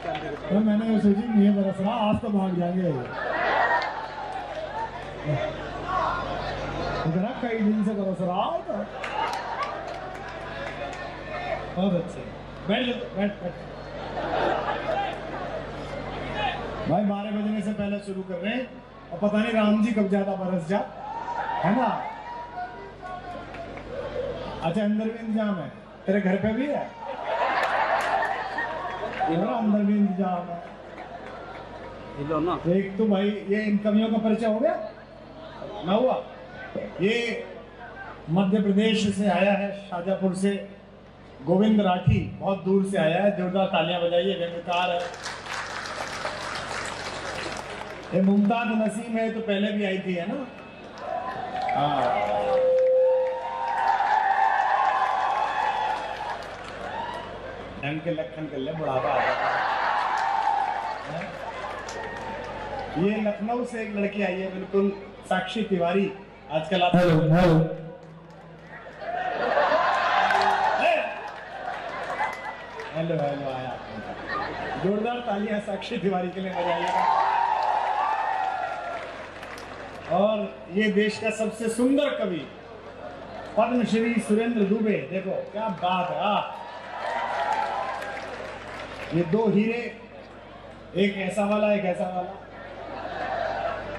तो मैंने सोची नहीं बरस रहा, आज तो भाग जाएंगे। इधर कई दिन से बरस रहा था। बहुत अच्छे, बैठ बैठ। भाई 12 बजने से पहले शुरू कर रहे हैं और पता नहीं राम जी कब ज्यादा बरस जा, है ना। अच्छा अंदर भी इंतजाम है, तेरे घर पे भी है अंदर भी इंतजाम है। ना एक तो भाई ये इन कमियों का परिचय हो गया ना हुआ। ये मध्य प्रदेश से आया है, शाजापुर से गोविंद राठी बहुत दूर से आया है, जोरदार तालियां बजाइए। व्यंग्यकार है ये। मुमताज नसीम है तो पहले भी आई थी, है ना। ढंग के लखन कर ले, बुढ़ापा आ जाता है। ये लखनऊ से एक लड़की आई है, बिल्कुल साक्षी तिवारी। आजकल आप हेलो हेलो हेलो आया। जोरदार तालियां साक्षी तिवारी के लिए बजाइएगा। और ये देश का सबसे सुंदर कवि पद्मश्री सुरेंद्र दुबे, देखो क्या बात है। ये दो हीरे, एक ऐसा वाला एक ऐसा वाला।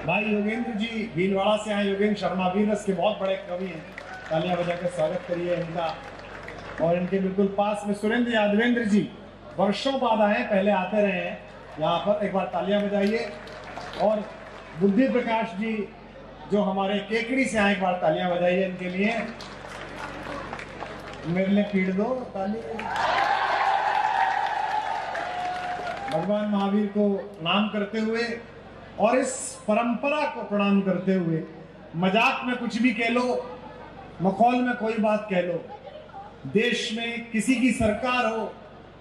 भाई योगेंद्र जी भीलवाड़ा से आए, योगेंद्र शर्मा वीरस के बहुत बड़े कवि हैं। तालियां बजाकर स्वागत करिए इनका। और इनके बिल्कुल पास में सुरेंद्र यादवेंद्र जी वर्षों बाद आए, पहले आते रहे हैं यहाँ पर। एक बार तालियां बजाइए। और बुद्धि प्रकाश जी जो हमारे केकड़ी से आए, एक बार तालियां बजाइए इनके लिए। मेरे लिए पीड़ दो ताली। भगवान महावीर को प्रणाम करते हुए और इस परंपरा को प्रणाम करते हुए, मजाक में कुछ भी कह लो, मखौल में कोई बात कह लो, देश में किसी की सरकार हो,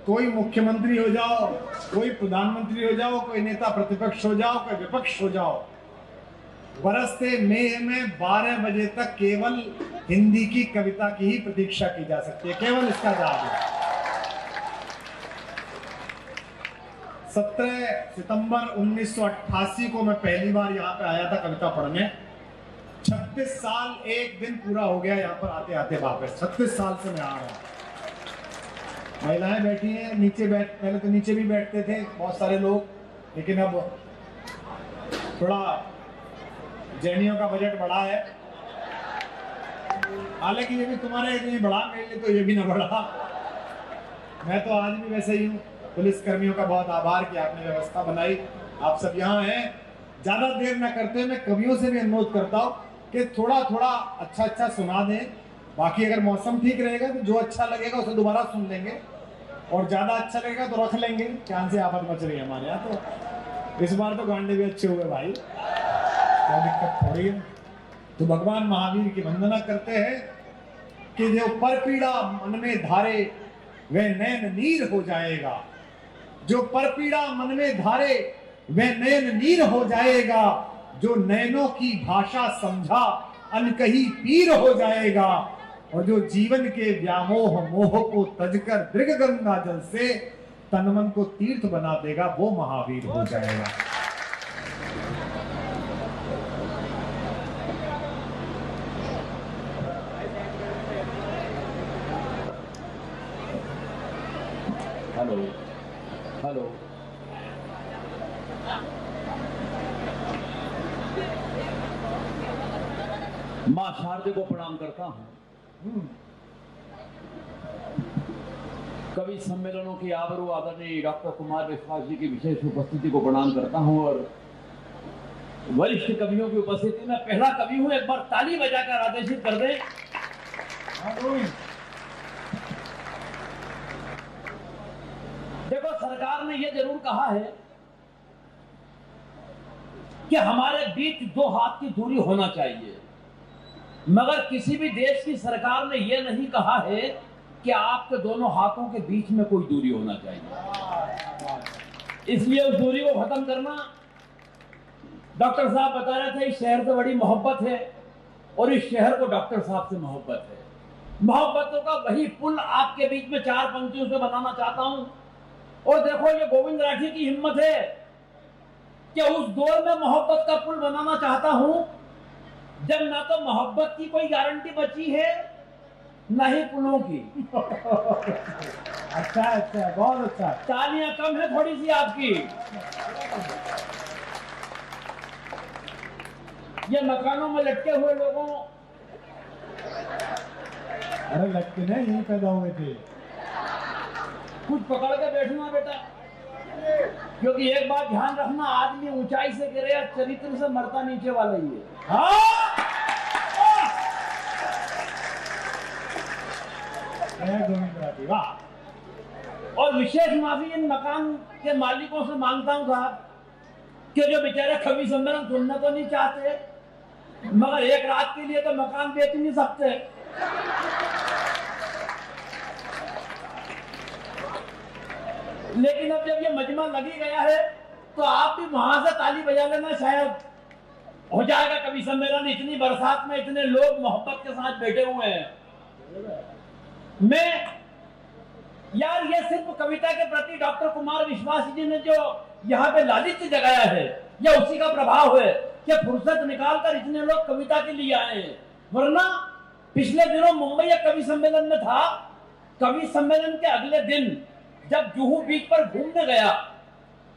कोई मुख्यमंत्री हो जाओ, कोई प्रधानमंत्री हो जाओ, कोई नेता प्रतिपक्ष हो जाओ, कोई विपक्ष हो जाओ, बरसते मई में 12 बजे तक केवल हिंदी की कविता की ही प्रतीक्षा की जा सकती है। केवल इसका जवाब है। 17 सितंबर 1988 को मैं पहली बार यहाँ पे आया था कविता पढ़ने। 36 साल एक दिन पूरा हो गया यहाँ पर आते आते वापस। 36 साल से मैं आ रहा हूँ। महिलाएं बैठी हैं नीचे, पहले तो नीचे भी बैठते थे बहुत सारे लोग, लेकिन अब थोड़ा जैनियों का बजट बढ़ा है। हालांकि ये भी तुम्हारे लिए बढ़ा, मेरे लिए तो ये भी ना बढ़ा। मैं तो आज भी वैसे ही हूँ। पुलिस कर्मियों का बहुत आभार कि आपने व्यवस्था बनाई, आप सब यहाँ हैं। ज्यादा देर न करते, मैं कवियों से भी अनुरोध करता हूँ कि थोड़ा थोड़ा अच्छा अच्छा सुना दें। बाकी अगर मौसम ठीक रहेगा तो जो अच्छा लगेगा उसे दोबारा सुन लेंगे, और ज्यादा अच्छा लगेगा तो रख लेंगे। क्या से आफत मच रही है हमारे यहाँ, तो इस बार तो गांडे भी अच्छे हुए भाई, क्या दिक्कत थोड़ी है। तो भगवान महावीर की वंदना करते हैं कि जो परपीड़ा मन में धारे वह नैन नीर हो जाएगा। जो परपीड़ा मन में धारे वह नैन नीर हो जाएगा। जो नैनों की भाषा समझा अनकही पीर हो जाएगा। और जो जीवन के व्यामोह मोह को तजकर दृग गंगा जल से तन मन को तीर्थ बना देगा, वो महावीर हो जाएगा। Hello hello. मां शारदे को प्रणाम करता हूं। कवि सम्मेलनों की आबरू आदरणीय डॉक्टर कुमार विश्वास जी की विशेष उपस्थिति को प्रणाम करता हूं, और वरिष्ठ कवियों की उपस्थिति में पहला कवि हूं। एक बार ताली बजाकर आदेशित कर दें। देखो, सरकार ने यह जरूर कहा है कि हमारे बीच 2 हाथ की दूरी होना चाहिए, मगर किसी भी देश की सरकार ने यह नहीं कहा है कि आपके दोनों हाथों के बीच में कोई दूरी होना चाहिए। इसलिए उस दूरी को खत्म करना, डॉक्टर साहब बता रहे थे, इस शहर से बड़ी मोहब्बत है और इस शहर को डॉक्टर साहब से मोहब्बत है। मोहब्बतों का वही पुल आपके बीच में 4 पंक्तियों से बनाना चाहता हूं और देखो ये गोविंद राठी की हिम्मत है कि उस दौर में मोहब्बत का पुल बनाना चाहता हूं जब ना तो मोहब्बत की कोई गारंटी बची है ना ही पुलों की। अच्छा अच्छा, बहुत अच्छा। तालियां कम है थोड़ी सी आपकी। ये मकानों में लटके हुए लोगों, अरे लटके नहीं, यहीं पैदा हुए थे। कुछ पकड़ के बैठना बेटा, क्योंकि एक बात ध्यान रखना, आदमी ऊंचाई से गिरे या चरित्र से मरता नीचे वाला ही है। हाँ, गोविंद राठी, वाह। और विशेष माफी इन मकान के मालिकों से मांगता हूं साहब, कि जो बेचारे कवि सम्मेलन सुनना तो नहीं चाहते, मगर एक रात के लिए तो मकान बेच नहीं सकते। लेकिन अब जब ये मजमा लगी गया है तो आप भी वहां से ताली बजा लेना, शायद हो जाएगा कवि सम्मेलन। इतनी बरसात में इतने लोग मोहब्बत के साथ बैठे हुए हैं। मैं यार, ये सिर्फ कविता के प्रति डॉक्टर कुमार विश्वास जी ने जो यहाँ पे लालित्य जगाया है, यह उसी का प्रभाव है कि फुर्सत निकालकर इतने लोग कविता के लिए आए हैं। वरना पिछले दिनों मुंबई एक कवि सम्मेलन में था। कवि सम्मेलन के अगले दिन जब जुहू बीच पर घूमने गया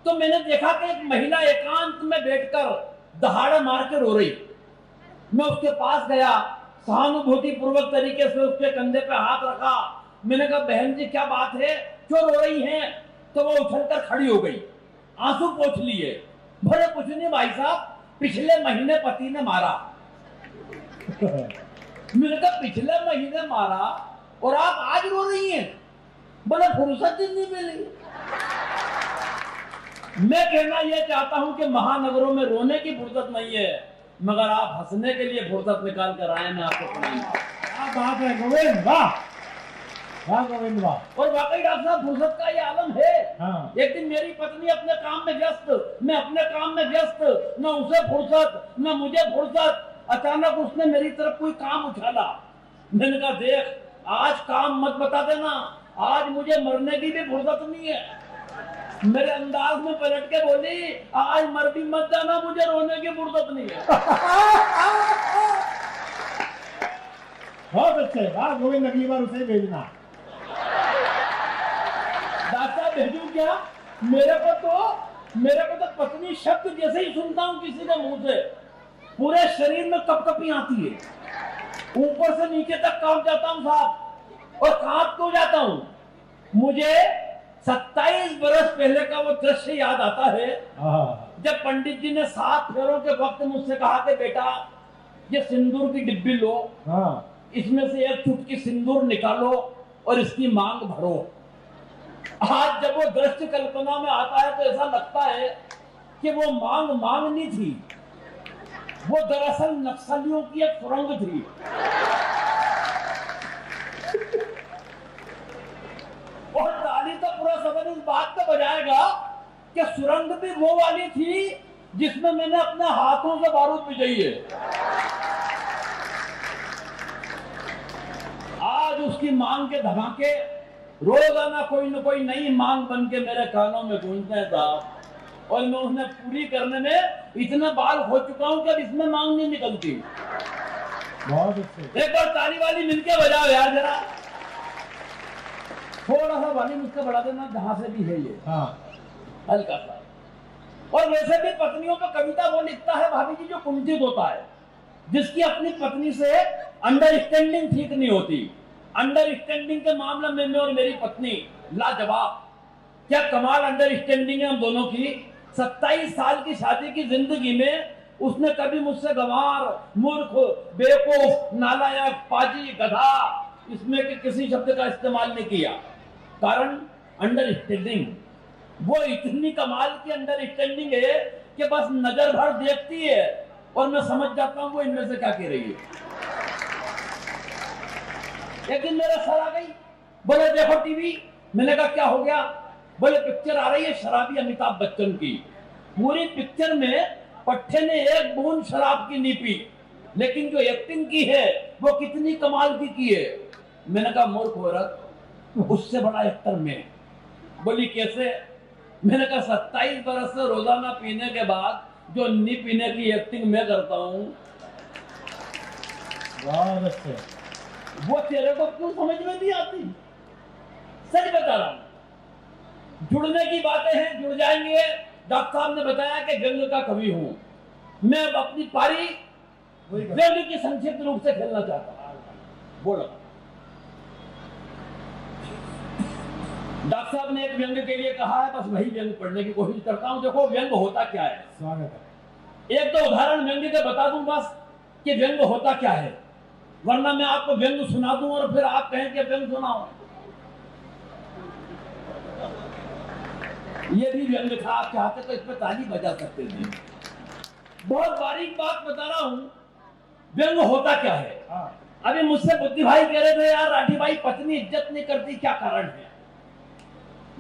तो मैंने देखा कि एक महिला एकांत में बैठकर दहाड़ा मार के रो रही। मैं उसके पास गया, सहानुभूति पूर्वक तरीके से उसके कंधे पे हाथ रखा। मैंने कहा, बहन जी क्या बात है, क्यों रो रही हैं? तो वो उछलकर खड़ी हो गई, आंसू पोंछ लिए। बोले कुछ नहीं भाई साहब, पिछले महीने पति ने मारा। मैंने कहा पिछले महीने मारा और आप आज रो रही हैं? बोले फुर्सत ही नहीं मिली। मैं कहना यह चाहता हूं कि महानगरों में रोने की फुर्सत नहीं है, मगर आप हंसने के लिए फुर्सत निकाल कर आए। मैं आपको क्या बात है गोविंद, वाह वाह गोविंद वाह। और वाकई डॉक्टर साहब, फुर्सत का ये आलम है। हाँ। एक दिन मेरी पत्नी अपने काम में व्यस्त, मैं अपने काम में व्यस्त, न उसे फुर्सत न मुझे फुर्सत। अचानक उसने मेरी तरफ कोई काम उछाला। मैंने कहा, देख आज काम मत बता देना, आज मुझे मरने की भी फुर्सत नहीं है। मेरे अंदाज में पलट के बोली, आज मर भी मत जाना, मुझे रोने की फुर्सत नहीं है। बहुत अच्छे, वाह गोविंद, अगली बार उसे भेजना। दादा भेजू क्या? मेरे को तो पत्नी शब्द जैसे ही सुनता हूँ किसी के मुंह से, पूरे शरीर में कपकपी आती है, ऊपर से नीचे तक कांप जाता हूँ साहब। और कांप क्यों जाता हूँ? मुझे 27 बरस पहले का वो दृश्य याद आता है जब पंडित जी ने 7 फेरों के वक्त मुझसे कहा कि बेटा ये सिंदूर की डिब्बी लो, इसमें से एक चुटकी सिंदूर निकालो और इसकी मांग भरो। आज जब वो दृश्य कल्पना में आता है तो ऐसा लगता है कि वो मांग नहीं थी, वो दरअसल नक्सलियों की एक सुरंग थी। और ताली तो पूरा सदन इस बात पे बजाएगा कि सुरंग भी वो वाली थी जिसमें मैंने अपने हाथों से बारूद भिजाई है। आज उसकी मांग के धमाके रोजाना कोई न कोई नई मांग बन के मेरे कानों में गूंजते हैं साहब, और मैं उन्हें पूरी करने में इतना बाल हो चुका हूं कि अब इसमें मांग नहीं निकलती। बहुत अच्छे। एक बार ताली वाली मिलके बजाओ यार जरा, थोड़ा सा वॉल्यूम इसका बढ़ा देना जहां से भी है ये, हल्का सा। और वैसे भी पत्नियों पर कविता वो लिखता है भाभी जी जो कुंठित होता है, जिसकी अपनी पत्नी से अंडरस्टैंडिंग ठीक नहीं होती। अंडरस्टैंडिंग के मामले में मैं और मेरी पत्नी लाजवाब, क्या कमाल अंडरस्टैंडिंग है हम दोनों की। 27 साल की शादी की जिंदगी में उसने कभी मुझसे गंवार, मूर्ख, बेवकूफ, नालायक, पाजी, गधा, इसमें के किसी शब्द का इस्तेमाल नहीं किया। कारण अंडरस्टैंडिंग। वो इतनी कमाल की अंडरस्टैंडिंग है कि बस नजर भर देखती है और मैं समझ जाता हूं वो इनमें से क्या कह रही है। एक दिन मेरा सर आ गई, बोले देखो टीवी। मैंने कहा क्या हो गया? बोले पिक्चर आ रही है शराबी अमिताभ बच्चन की। पूरी पिक्चर में पट्टे ने एक बूंद शराब की नहीं पी, लेकिन जो एक्टिंग की है वो कितनी कमाल की है। मैंने कहा मूर्ख औरत, उससे बड़ा एक्टर मैं। बोली कैसे? मैंने कहा 27 बरस से रोजाना पीने के बाद जो नहीं पीने की एक्टिंग मैं करता हूं, बहुत अच्छे। वो तेरे को क्यों समझ में नहीं आती? सच बता रहा हूं। जुड़ने की बातें हैं, जुड़ जाएंगे। डॉक्टर साहब ने बताया कि व्यंग का कवि हूं मैं। अब अपनी पारी व्यंग की संक्षिप्त रूप से खेलना चाहता हूं। बोलो। डॉक्टर साहब ने एक व्यंग के लिए कहा है, बस वही व्यंग पढ़ने की कोशिश करता हूं। देखो व्यंग होता क्या है। स्वागत है। एक दो उदाहरण व्यंग के बता दूं बस कि व्यंग होता क्या है, वरना मैं आपको व्यंग सुना दूं और फिर आप कहें कि व्यंग सुनाओ। ये भी व्यंग था, आप चाहते तो इस पर ताली बजा सकते थे। बहुत बारीक बात बता रहा हूं, व्यंग होता क्या है। अभी मुझसे बुद्धि भाई कह रहे थे, यार राठी भाई पत्नी इज्जत नहीं करती, क्या कारण है?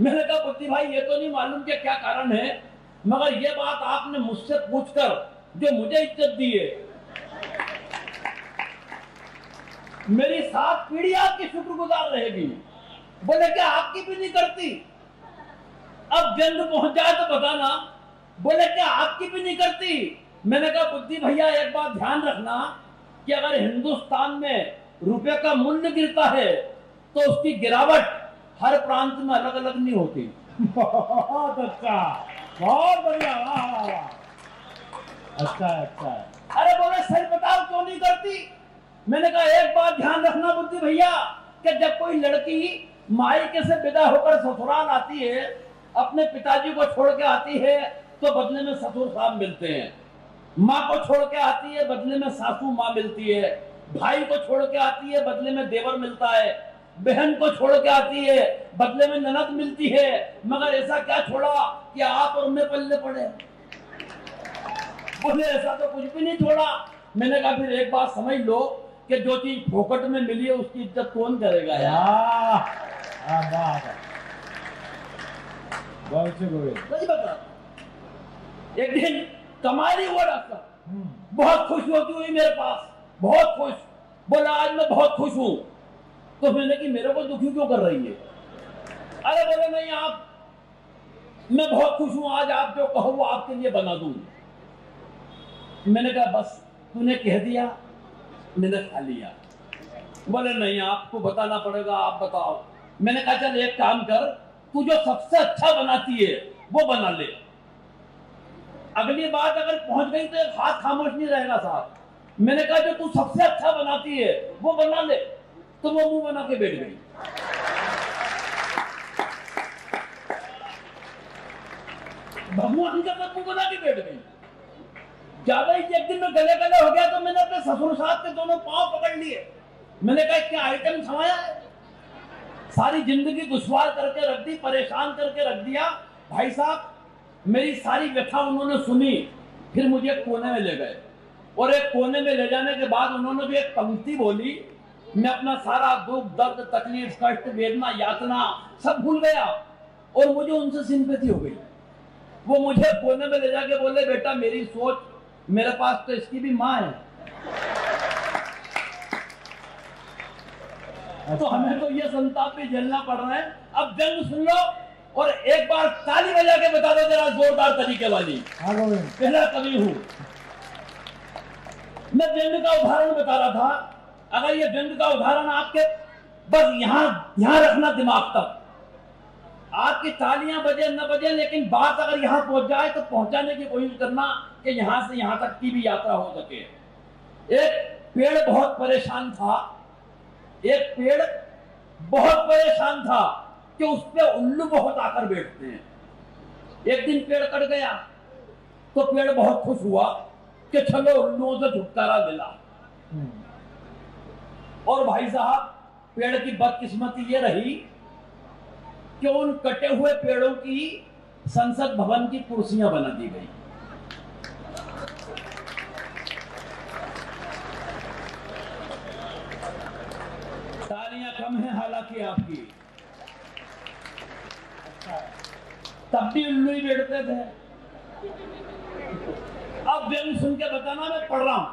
मैंने कहा बुद्धि भाई ये तो नहीं मालूम कि क्या कारण है, मगर ये बात आपने मुझसे पूछकर जो मुझे इज्जत दी है, मेरी 7 पीढ़ी आपकी शुक्रगुजार रहेगी। बोले क्या आपकी भी नहीं करती? अब व्यंग पहुंच जाए तो बताना। बोले क्या आपकी भी नहीं करती? मैंने कहा बुद्धि भैया एक बात ध्यान रखना कि अगर हिंदुस्तान में रुपए का मूल्य गिरता है तो उसकी गिरावट हर प्रांत में अलग अलग नहीं होती। बहुत अच्छा, बहुत बढ़िया, वाह वाह वाह, अच्छा है, अच्छा है। अरे बोले सच बताओ क्यों नहीं करती? मैंने कहा एक बात ध्यान रखना बुद्धि भैया कि जब कोई लड़की मायके से विदा होकर ससुराल आती है, अपने पिताजी को छोड़ के आती है तो बदले में ससुर साहब मिलते हैं। माँ को छोड़ के आती है, बदले में सासू माँ मिलती है। भाई को छोड़ के आती है, बदले में देवर मिलता है। बहन को छोड़ के आती है, बदले में ननद मिलती है। मगर ऐसा क्या छोड़ा कि आप और मैं पल्ले पड़े? बोले ऐसा तो कुछ भी नहीं छोड़ा। मैंने कहा फिर एक बात समझ लो कि जो चीज फोकट में मिली है उसकी इज्जत कौन करेगा यार? बहुत अच्छे गोविंद। सही बता। एक दिन कमाई हुआ डॉक्टर, बहुत खुश होती हुई मेरे पास, बहुत खुश। बोला आज मैं बहुत खुश हूं। तो मैंने कि मेरे को दुखी क्यों कर रही है? अरे बोले नहीं आप, मैं बहुत खुश हूं, आज आप जो कहो वो आपके लिए बना दूंगी। मैंने कहा बस तूने कह दिया, मैंने खा लिया। बोले नहीं आपको बताना पड़ेगा, आप बताओ। मैंने कहा चल एक काम कर, तू जो सबसे अच्छा बनाती है वो बना ले। अगली बात अगर पहुंच गई तो एक हाथ खामोश नहीं रहेगा साहब। मैंने कहा जो तू सबसे अच्छा बनाती है वो बना ले। तो वो मुंह बना के बैठ गई। भगवान का मुंह बना के बैठ गई। ज्यादा ही एक दिन में गले गले हो गया तो मैंने अपने ससुर साहब के दोनों पांव पकड़ लिए। मैंने कहा क्या आइटम छमाया है? सारी जिंदगी दुश्वार करके रख दी, परेशान करके रख दिया। भाई साहब मेरी सारी व्यथा उन्होंने सुनी, फिर मुझे कोने में ले गए और एक कोने में ले जाने के बाद उन्होंने भी एक पंक्ति बोली। मैं अपना सारा दुख दर्द तकलीफ कष्ट वेदना यातना सब भूल गया और मुझे उनसे सिंपैथी हो गई। वो मुझे कोने में ले जाके बोले बेटा मेरी सोच, मेरे पास तो इसकी भी माँ है। तो हमें तो ये संताप भी झेलना पड़ रहा है। अब व्यंग सुन लो और एक बार ताली बजा के बता दो जरा जोरदार तरीके वाली। पहला कवि हूं मैं। व्यंग का उदाहरण बता रहा था। अगर ये व्यंग का उदाहरण आपके बस यहां रखना दिमाग तक, आपकी तालियां बजे न बजे, लेकिन बात अगर यहां पहुंच जाए तो पहुंचाने की कोशिश करना कि यहां से यहां तक की भी यात्रा हो सके। एक पेड़ बहुत परेशान था, एक पेड़ बहुत परेशान था कि उस पे उल्लू बहुत आकर बैठते हैं। एक दिन पेड़ कट गया तो पेड़ बहुत खुश हुआ कि चलो उल्लुओं से छुटकारा मिला। और भाई साहब पेड़ की बदकिस्मती ये रही कि उन कटे हुए पेड़ों की संसद भवन की कुर्सियां बना दी गई। तालियां कम है हालांकि आपकी, तब भी उल्लू ही बैठते थे। अब व्यंग सुन के बताना मैं पढ़ रहा हूं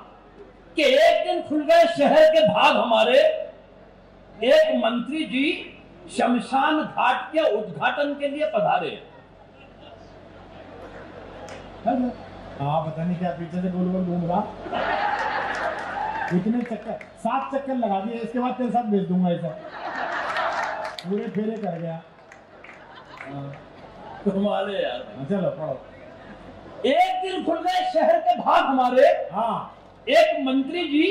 कि एक दिन खुल गए शहर के भाग हमारे। एक मंत्री जी शमशान घाट के उद्घाटन के लिए पधारे। हाँ, पता नहीं क्या पीछे से गोल गोल घूम रहा। इतने चक्कर, 7 चक्कर लगा दिए, इसके बाद तेरे साथ भेज दूंगा ऐसा। पूरे फेरे कर गया। कमाले यार। चलो पढ़ो। एक दिन खुल गए शहर के भाग हमारे। हाँ, एक मंत्री जी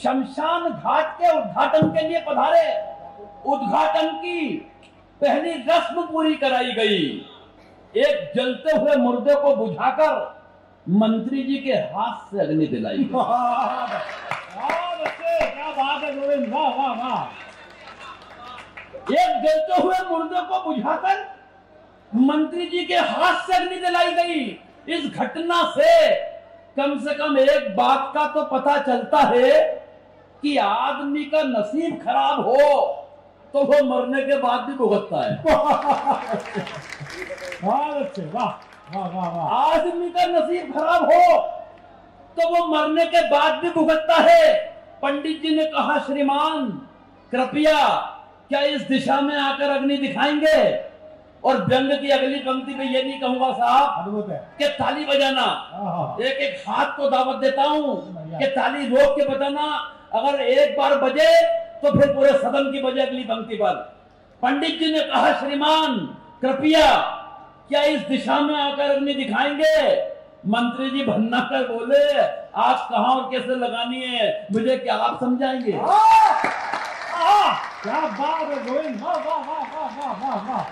शमशान घाट के उद्घाटन के लिए पधारे। उद्घाटन की पहली रस्म पूरी कराई गई। एक जलते हुए मुर्दे को बुझाकर मंत्री जी के हाथ से अग्नि दिलाई गई। बच्चे, क्या बात है गोविंद, वाह वाह वाह। एक जलते हुए मुर्दे को बुझाकर मंत्री जी के हाथ से अग्नि दिलाई गई। इस घटना से कम एक बात का तो पता चलता है कि आदमी का नसीब खराब हो तो वो मरने के बाद भी भुगतता है। वाह वाह वाह वाह। आदमी का नसीब खराब हो तो वो मरने के बाद भी भुगतता है। पंडित जी ने कहा, श्रीमान कृपया क्या इस दिशा में आकर अग्नि दिखाएंगे? और व्यंग की अगली पंक्ति में ये नहीं कहूंगा साहब कि ताली बजाना, एक एक हाथ को दावत देता हूं कि ताली रोक के बजाना। अगर एक बार बजे तो फिर पूरे सदन की बजे अगली पंक्ति पर। पंडित जी ने कहा, श्रीमान कृपया क्या इस दिशा में आकर अग्नि दिखाएंगे? मंत्री जी भन्ना कर बोले, आज कहां और कैसे लगानी है मुझे क्या आप समझाएंगे? क्या बात है गोविंद, वाह वाह वाह वाह वाह वाह वाह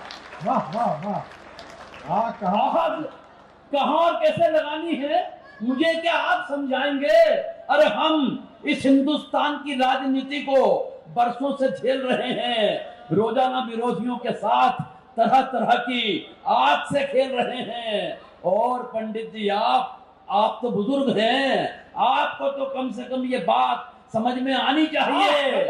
वाह वाह वाह। कहां और कैसे लगानी है मुझे क्या आप समझाएंगे? अरे हम इस हिंदुस्तान की राजनीति को बरसों से झेल रहे हैं। रोजाना विरोधियों के साथ तरह तरह की आग से खेल रहे हैं। और पंडित जी आप तो बुजुर्ग हैं, आपको तो कम से कम ये बात समझ में आनी चाहिए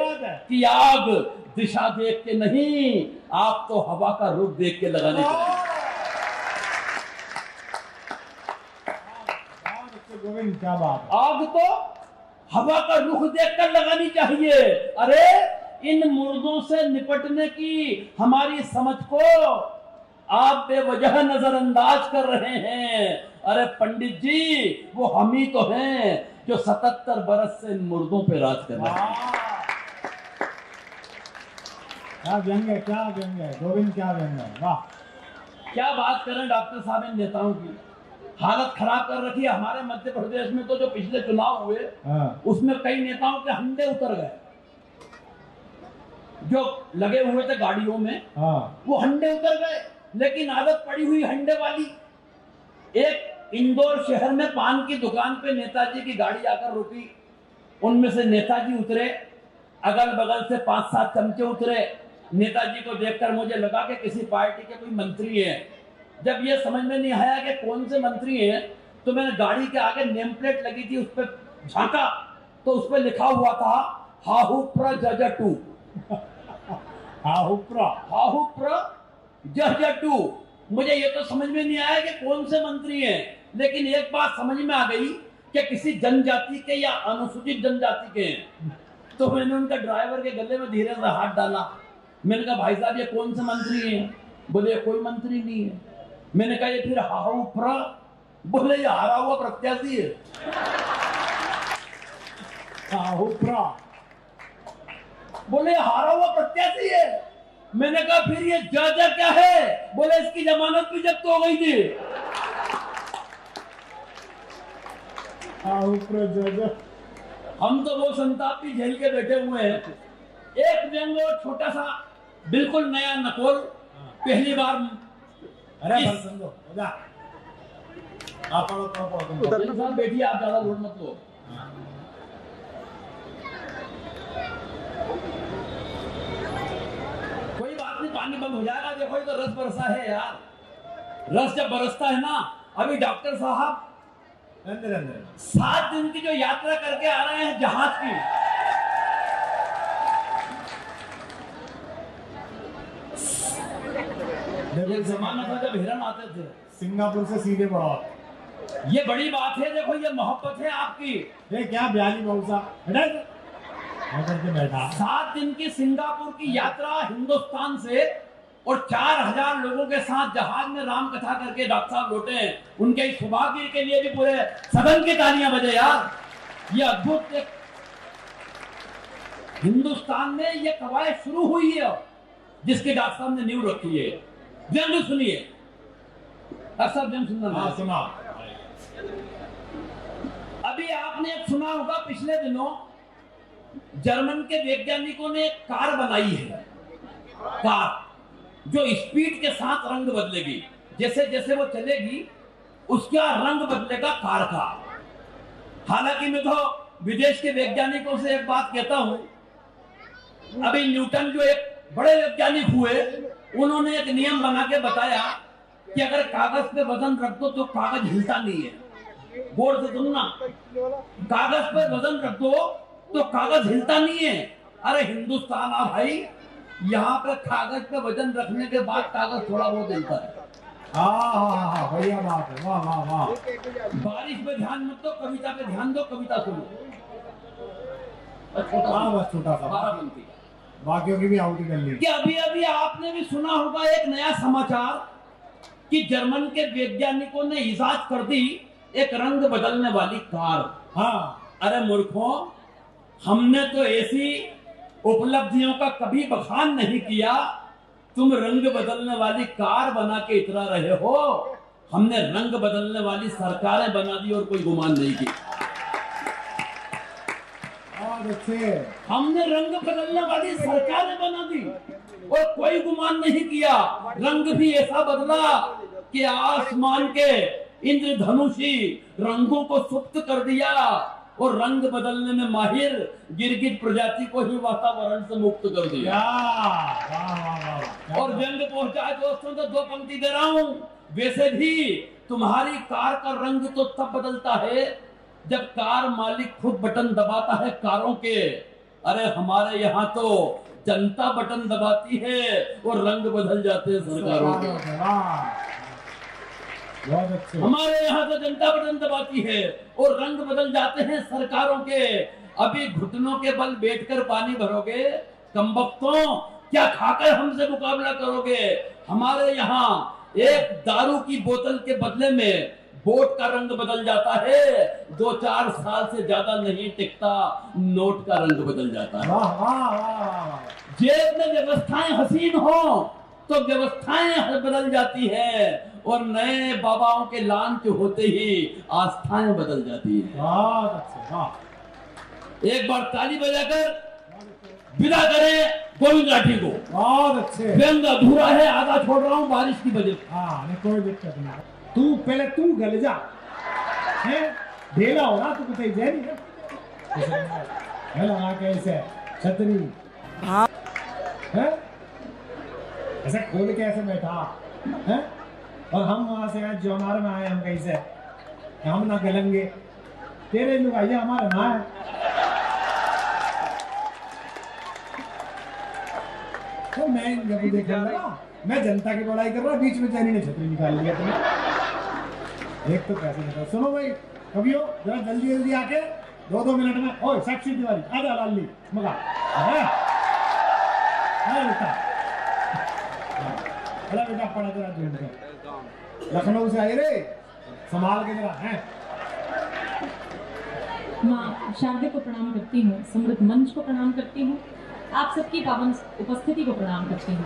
कि आग दिशा देख के नहीं, आप तो हवा का रुख देख के लगानी चाहिए। गोविंद क्या बात। आग तो हवा का रुख देखकर लगानी चाहिए। अरे इन मुर्दों से निपटने की हमारी समझ को आप बेवजह नजरअंदाज कर रहे हैं। अरे पंडित जी, वो हम ही तो हैं जो 77 बरस से इन मुर्दों पे राज कर रहे हैं। क्या व्यंग है, क्या व्यंग है गोविंद, क्या व्यंग है, वाह। क्या बात करें डॉक्टर साहब, इन नेताओं की हालत खराब कर रखी है। हमारे मध्य प्रदेश में तो जो पिछले चुनाव हुए उसमें कई नेताओं के हंडे उतर गए। जो लगे हुए थे गाड़ियों में वो हंडे उतर गए। लेकिन आदत पड़ी हुई हंडे वाली। एक इंदौर शहर में पान की दुकान पे नेताजी की गाड़ी आकर रुकी। उनमें से नेताजी उतरे, अगल बगल से 5-7 चमचे उतरे। नेताजी को देखकर मुझे लगा कि किसी पार्टी के कोई मंत्री हैं। जब ये समझ में नहीं आया कि कौन से मंत्री हैं, तो मैंने गाड़ी के आगे नेम प्लेट लगी थी उस पर झांका, तो उस पर लिखा हुआ था हाहुप्रा जजटू। हाहुप्रा जजटू। मुझे ये तो समझ में नहीं आया कि कौन से मंत्री हैं, लेकिन एक बात समझ में आ गई कि किसी जनजाति के या अनुसूचित जनजाति के हैं। तो मैंने उनका ड्राइवर के गले में धीरे से हाथ डाला। मैंने कहा, भाई साहब ये कौन से मंत्री हैं? बोले कोई मंत्री नहीं है। मैंने कहा, ये फिर हाहुप्रा? बोले ये हारा हुआ प्रत्याशी है। हाहुप्रा बोले हारा हुआ प्रत्याशी है। मैंने कहा, फिर ये जज क्या है? बोले इसकी जमानत भी जब्त हो गई थी। हाहुप्रा जज। हम तो वो संताप भी झेल के बैठे हुए हैं। एक व्यंग और छोटा सा बिल्कुल नया नकोल, पहली बार। अरे समझो, हो जा। आप पढ़ो बैठिए, आप ज्यादा लोड मत लो। कोई बात नहीं, पानी बंद हो जाएगा। देखो ये तो रस बरसा है यार। रस जब बरसता है ना, अभी डॉक्टर साहब 7 दिन की जो यात्रा करके आ रहे हैं जहाज की, ये जमाना था जब हिरन आते थे सिंगापुर से सीधे पड़ा। ये बड़ी बात है। देखो ये मोहब्बत है आपकी। ये क्या ब्याली मौसा। होकर के बैठा। 7 दिन की सिंगापुर की यात्रा हिंदुस्तान से और 4000 लोगों के साथ जहाज में राम कथा करके डॉक्टर साहब लौटे हैं। उनके इस सौभाग्य के लिए भी पूरे सदन की तालियां बजे यार। ये अद्भुत हिंदुस्तान में ये कवायद शुरू हुई है जिसके डॉक्टर साहब ने नींव रखी है। जरूर सुनिए डॉक्टर साहब, जरूर सुनना। सुना। अभी आपने एक सुना होगा, पिछले दिनों जर्मन के वैज्ञानिकों ने एक कार बनाई है, कार जो स्पीड के साथ रंग बदलेगी। जैसे जैसे वो चलेगी उसका रंग बदलेगा कार का। हालांकि मैं तो विदेश के वैज्ञानिकों से एक बात कहता हूं, अभी न्यूटन जो एक बड़े वैज्ञानिक हुए, उन्होंने एक नियम बना के बताया कि अगर कागज पे वजन रख दो तो कागज हिलता नहीं है। गौर से सुनना, कागज पे वजन रख दो तो कागज हिलता नहीं है। अरे हिंदुस्तान आ भाई, यहाँ पे कागज पे वजन रखने के बाद कागज थोड़ा बहुत हिलता है। हाँ, बढ़िया बात है। वाह वाह वाह। बारिश पे ध्यान मत दो, कविता पे ध्यान दो, कविता सुनो। बस छोटा सा, 12 पंक्ति। बाकियों की भी आउटी कर ली। कि अभी अभी आपने भी सुना होगा एक नया समाचार कि जर्मन के वैज्ञानिकों ने इजाद कर दी एक रंग बदलने वाली कार। हाँ, अरे मूर्खों, हमने तो ऐसी उपलब्धियों का कभी बखान नहीं किया, तुम रंग बदलने वाली कार बना के इतरा रहे हो। हमने रंग बदलने वाली सरकारें बना दी और कोई गुमान नहीं की। हमने रंग बदलने वाली सरकारें बना दी और कोई गुमान नहीं किया। रंग भी ऐसा बदला कि आसमान के इंद्रधनुषी रंगों को सुप्त कर दिया और रंग बदलने में माहिर गिरगिट प्रजाति को ही वातावरण से मुक्त कर दिया। और जंग पहुंचा दोस्तों, तो 2 पंक्ति दे रहा हूं। वैसे भी तुम्हारी कार का रंग तो तब बदलता है जब कार मालिक खुद बटन दबाता है कारों के। अरे हमारे यहाँ तो जनता बटन दबाती है और रंग बदल जाते हैं सरकारों के। हमारे यहाँ तो जनता बटन दबाती है और रंग बदल जाते हैं सरकारों के। अभी घुटनों के बल बैठकर पानी भरोगे, कमबख्तों क्या खाकर हमसे मुकाबला करोगे। हमारे यहाँ एक दारू की बोतल के बदले में वोट का रंग बदल जाता है, 2-4 साल से ज्यादा नहीं टिकता, नोट का रंग बदल जाता है। जेब में व्यवस्थाएं हसीन हो तो व्यवस्थाएं बदल जाती है और नए बाबाओं के लांच होते ही आस्थाएं बदल जाती है। एक बार ताली बजाकर विदा करें गोविंद राठी को। बहुत अच्छे। व्यंग अधूरा है, आधा छोड़ रहा हूँ बारिश की वजह से। हाँ, कोई दिक्कत नहीं। तू पहले तू गल जा, है ढेला हो ना, तू कहीं जा नहीं है लगा कैसे छतरी। हाँ, है ऐसे खोल के ऐसे बैठा है और हम वहां से आज जौनार में आए, हम कहीं से हम ना गलेंगे, तेरे लोग आइए हमारे ना है। तो मैं जब देख रहा, मैं जनता की बड़ाई कर रहा, बीच में जैनी ने छतरी निकाल लिया तुम्हें। एक तो पैसे नहीं। सुनो भाई, कभी हो जरा जल्दी जल्दी आके 2-2 मिनट में। ओए साक्षी तिवारी, आजा लाली मगा बेटा, बेटा पड़ा तेरा ढूंढ के लखनऊ से आए रे, संभाल के जरा है। माँ शारदे को प्रणाम करती हूँ, समृद्ध मंच को प्रणाम करती हूँ, आप सबकी पावन उपस्थिति को प्रणाम करती हूँ।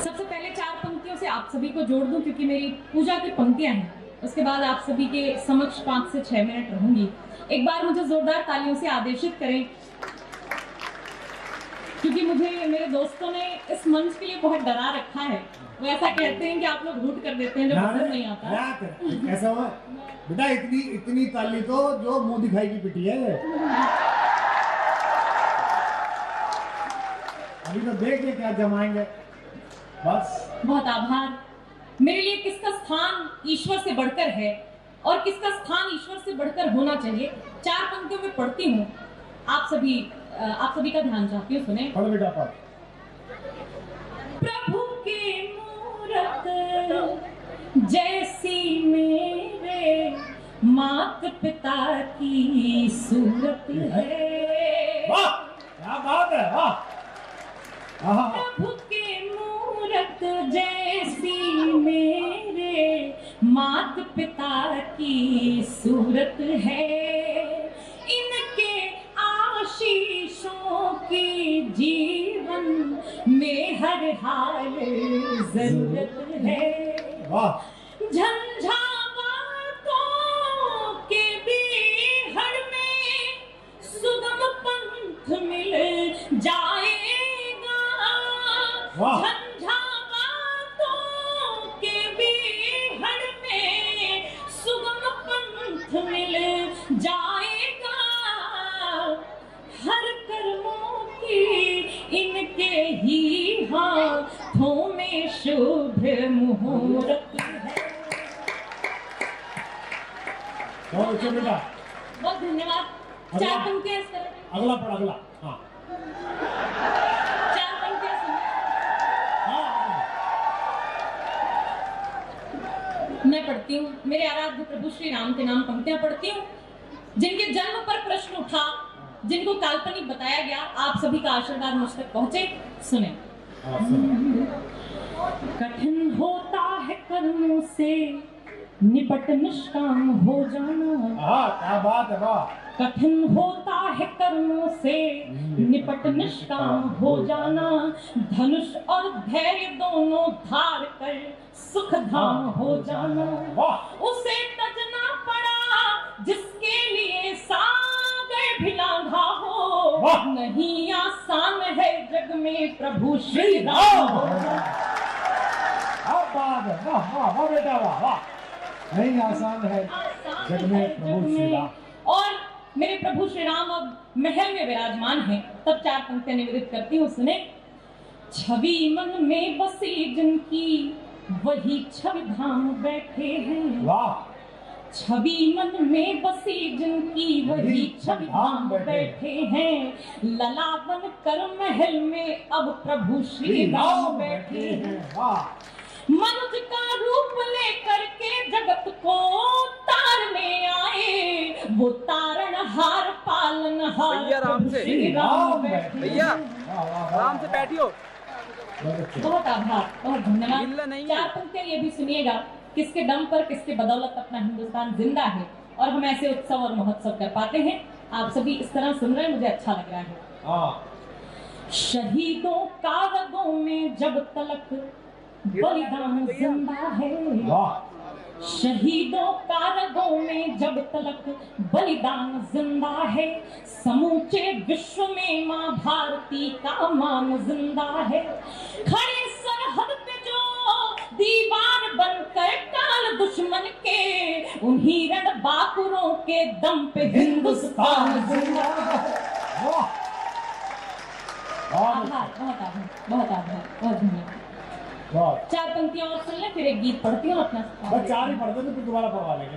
सबसे पहले 4 पंक्तियों से आप सभी को जोड़ दूं क्योंकि मेरी पूजा की पंक्तियां हैं। उसके बाद आप सभी के समक्ष 5 से 6 मिनट रहूंगी। एक बार मुझे जोरदार तालियों से आदेशित करें क्योंकि मुझे मेरे दोस्तों ने इस मंच के लिए बहुत डरा रखा है। वो ऐसा कहते हैं कि आप लोग रूट कर देते हैं जब पसंद नहीं आता। ऐसा हुआ बेटा, इतनी ताली तो जो मुंह दिखाई की पिटी है। अभी तो देख ले क्या जमाएंगे। बस बहुत आभार। मेरे लिए किसका स्थान ईश्वर से बढ़कर है और किसका स्थान ईश्वर से बढ़कर होना चाहिए, 4 पंक्तियों में पढ़ती हूँ। आप सभी का ध्यान चाहती हूँ, सुने। पढ़ बेटा पढ़। प्रभु के मूरत जैसी मेरे माता पिता की सूरत है। वाह क्या बात है, वाह। हाँ प्रभु के मूरत जैसी मेरे माता पिता की सूरत है। इनके आशीषों की जीवन में हर हाल जरूरत है। वाह। झंझावातों के बीहड़ में सुगम पंथ मिल जाएगा। वाह। झंझावातों के बीहड़ में सुगम पंथ मिल जाएगा। हर कर्मों की इनके ही हाथों में शुभ मुहूर्त है। बहुत अच्छा बेटा, बहुत धन्यवाद। चार पंक्तियां इस तरह, अगला पढ़, अगला। हाँ चार पंक्तियां सुनो। हाँ। मैं पढ़ती हूँ, मेरे आराध्य प्रभु श्री राम के नाम पंक्तियां पढ़ती हूँ। जिनके जन्म पर प्रश्न उठा, जिनको काल्पनिक बताया गया, आप सभी का आशीर्वाद मुझ तक पहुंचे, सुने। कठिन होता है कर्मों से निपट निष्काम हो जाना। हाँ क्या बात है, वाह। कठिन होता है कर्मों से निपट निष्काम हो जाना। धनुष और धैर्य दोनों धार कर सुख धाम हो जाना। वाह। उसे तजना पड़ा जिसके लिए सागर भी लांघा हो। वाह। नहीं आसान है जग में प्रभु श्री राम हो जाना। क्या बात है, वाह वाह वाह बेटा, वाह वाह। नहीं आसान है जग में प्रभु श्री राम। और मेरे प्रभु श्री राम अब महल में विराजमान हैं, तब चार पंक्तियां निवेदित करती हूँ, सुने। छवि मन में बसी जिनकी वही छवि धाम बैठे हैं। वाह। छवि मन में बसी जिनकी वही छवि धाम बैठे हैं। लला बन कर महल में अब प्रभु श्री राम बैठे हैं। वाह। मनुष्य का रूप लेकर के जगत को तारने आए। वो तारणहार पालनहार भैया राम से। श्री राम बैठे। भैया आराम से बैठियो। बहुत आभार, बहुत धन्यवाद। हिलना नहीं है। चार पंक्तियां ये भी सुनिएगा, किसके दम पर, किसके बदौलत अपना हिंदुस्तान जिंदा है और हम ऐसे उत्सव और महोत्सव कर पाते हैं। आप सभी इस तरह सुन रहे हैं, मुझे अच्छा लग रहा है। हाँ। शहीदों का रगों में जब तलक बलिदान जिंदा है। वाह। शहीदों का रगों में जब तलक बलिदान जिंदा है। समूचे विश्व में माँ भारती का मान जिंदा है। खड़े सरहद पे जो दीवार बनकर टाल दुश्मन के, उन्हीं रण बाकुरों के दम पे हिंदुस्तान जिंदा है। वाह। आभार, बहुत आभार, बहुत आभार, बहुत धन्यवाद। वाह। चार पंक्तियां और सुन ले, फिर एक गीत पढ़ती हूँ अपना। बस चार ही पढ़ दो, फिर दोबारा पढ़वा लेंगे।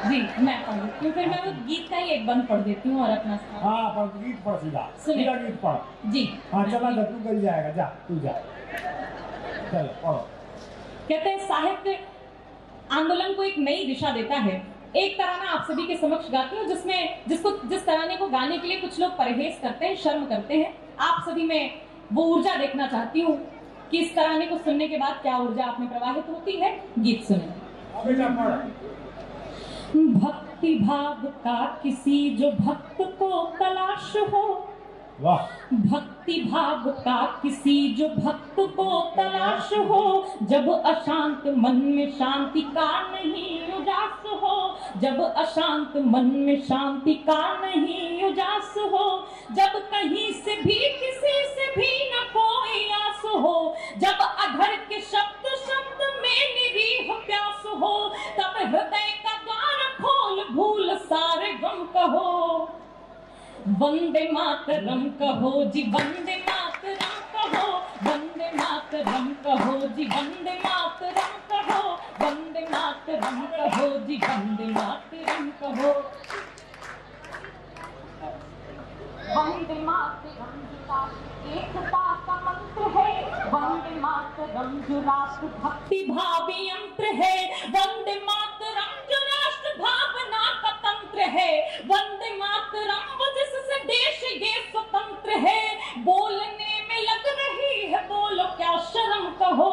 जी मैं पढ़ देती हूँ, फिर मैं वो गीत का ही एक बंद पढ़ देती हूँ और अपना हाँ पढ़, गीत पढ़ सीधा, सुनिए। सीधा गीत पढ़। जी हाँ चला जा, तू कर जाएगा, जा तू जा, चल पढ़ो। कहते हैं साहित्य आंदोलन को एक नई दिशा देता है। एक तराना आप सभी के समक्ष गाती हूँ, जिस तराने को गाने के लिए कुछ लोग परहेज करते हैं, शर्म करते हैं। आप सभी में वो ऊर्जा देखना चाहती हूँ कि इस तराने को सुनने के बाद क्या ऊर्जा आप में प्रवाहित होती है। गीत सुने। बेटा पढ़। भक्ति भाव का किसी जो भक्त को तलाश हो। वाह। भक्ति भाव का किसी जो भक्त को तलाश हो। जब अशांत मन में शांति का नहीं उजास हो। जब अशांत मन में शांति का नहीं उजास हो। जब कहीं से भी किसी से भी न कोई आस हो। जब अधर के शब्द शब्द में निरीह प्यास हो। तब हृदय का द्वार खोल भूल सारे गम कहो। वंदे मातरम कहो जी, वंदे मातरम कहो। वंदे मातरम कहो जी, वंदे मातरम कहो। वंदे मातरम कहो जी, वंदे मातरम कहो। वंदे मातरम एकता का मंत्र है। वंदे मातरम जो राष्ट्र भक्ति भावी यंत्र है। वंदे मातरम जो राष्ट्र भाव मंत्र है, वंदे मातरम जिससे देश ये स्वतंत्र है, बोलने में लग रही है बोलो क्या शर्म कहो,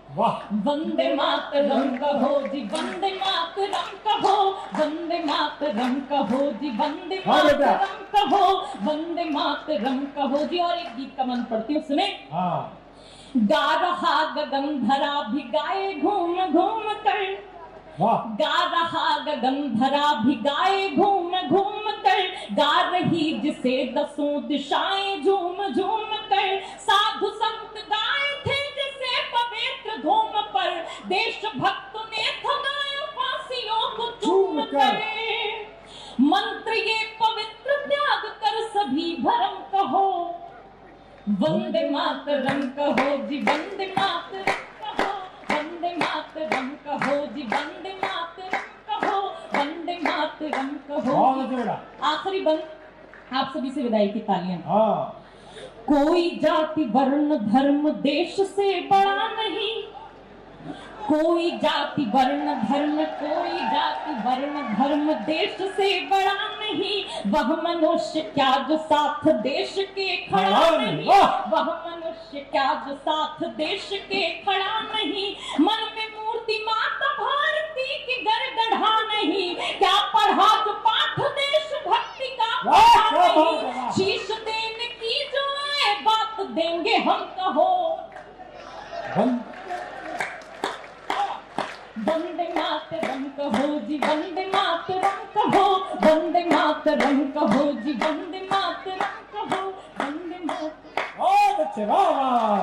वाह वंदे मातरम कहो जी, वंदे मातरम कहो, वंदे मातरम कहो जी, वंदे मातरम कहो, वंदे मातरम कहो जी। और एक गीत का मन पढ़ती हूँ, सुने। हाँ गा रहा गगन धरा भिगाए घूम घूम कर, वाह गा रहा गगन धरा भिगाए घूम घूम कर, गा रही जिसे दसों दिशाएं झूम झूम कर, साधु संत गाए थे जिसे पवित्र धूम पर, देशभक्तों ने थमाया फांसियों को चूम कर, मंत्र ये पवित्र त्याग कर सभी भरम कहो, वंदे मातरम कहो जी, वंदे मातरम कहो, वंदे मातरम कहो जी, वंदे मातरम कहो, वंदे मातरम कहो। बहुत अच्छा बेटा। आखिरी बंद, आप सभी से विदाई की तालियां। हाँ कोई जाति वर्ण धर्म देश से बड़ा नहीं, कोई जाति वर्ण धर्म, कोई जाति वर्ण धर्म देश से बड़ा नहीं, वह मनुष्य क्या जो साथ देश के खड़ा नहीं, वह मनुष्य क्या जो साथ देश के खड़ा नहीं, मन में मूर्ति माता भारती की गढ़ा नहीं, क्या पढ़ा जो पाठ देश भक्ति का पढ़ा नहीं, शीश देने की जो आए बात देंगे हम कहो, वंदे मातरम कहो जी, वंदे मातरम कहो, वंदे मातरम कहो जी, वंदे मातरम कहो, वंदे मातरम। बहुत अच्छे, वाह।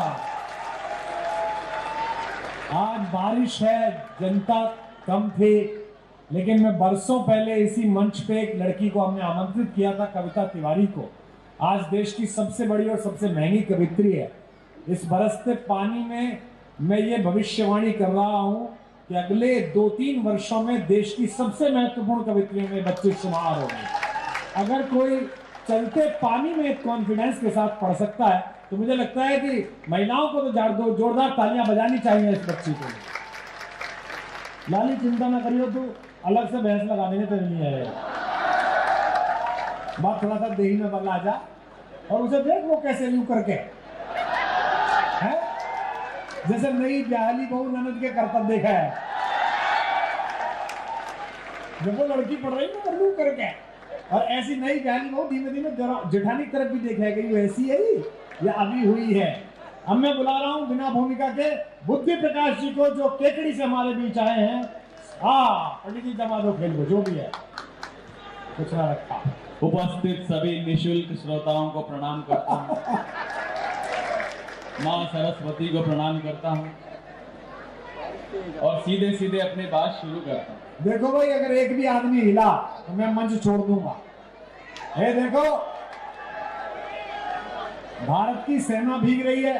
आज बारिश है, जनता कम थी, लेकिन मैं बरसों पहले इसी मंच पे एक लड़की को हमने आमंत्रित किया था, कविता तिवारी को। आज देश की सबसे बड़ी और सबसे महंगी कवित्री है। इस बरसते पानी में मैं ये भविष्यवाणी कर रहा हूं कि अगले 2-3 वर्षों में देश की सबसे महत्वपूर्ण कवित्रियों में बच्चे शुमार होंगे। अगर कोई चलते पानी में कॉन्फिडेंस के साथ पढ़ सकता है तो मुझे लगता है कि महिलाओं को तो जोरदार तालियां बजानी चाहिए इस बच्ची को। लाली चिंता ना करियो, तू अलग से बहस लगा देने तेरे लिए है। बात थोड़ा सा देही में बदला जा और उसे देख वो कैसे यूं करके है, जैसे नई ब्याहली बहू ननद के करतब देखा है, जब वो लड़की पढ़ रही ना लू करके, और ऐसी नई ब्याहली बहू धीमे धीमे जेठानी की तरफ भी देखा गई, वो ऐसी है या अभी हुई है। अब मैं बुला रहा हूं बिना भूमिका के बुद्धि प्रकाश जी को, जो केकड़ी से हमारे बीच आए हैं। पंडित जी जमा दो खेल को, जो भी है कुछ ना रखा। उपस्थित सभी निशुल्क श्रोताओं को प्रणाम करता हूँ, माँ सरस्वती को प्रणाम करता हूँ और सीधे सीधे अपनी बात शुरू करता हूँ। देखो भाई, अगर एक भी आदमी हिला तो मैं मंच छोड़ दूंगा। ये देखो, भारत की सेना भीग रही है,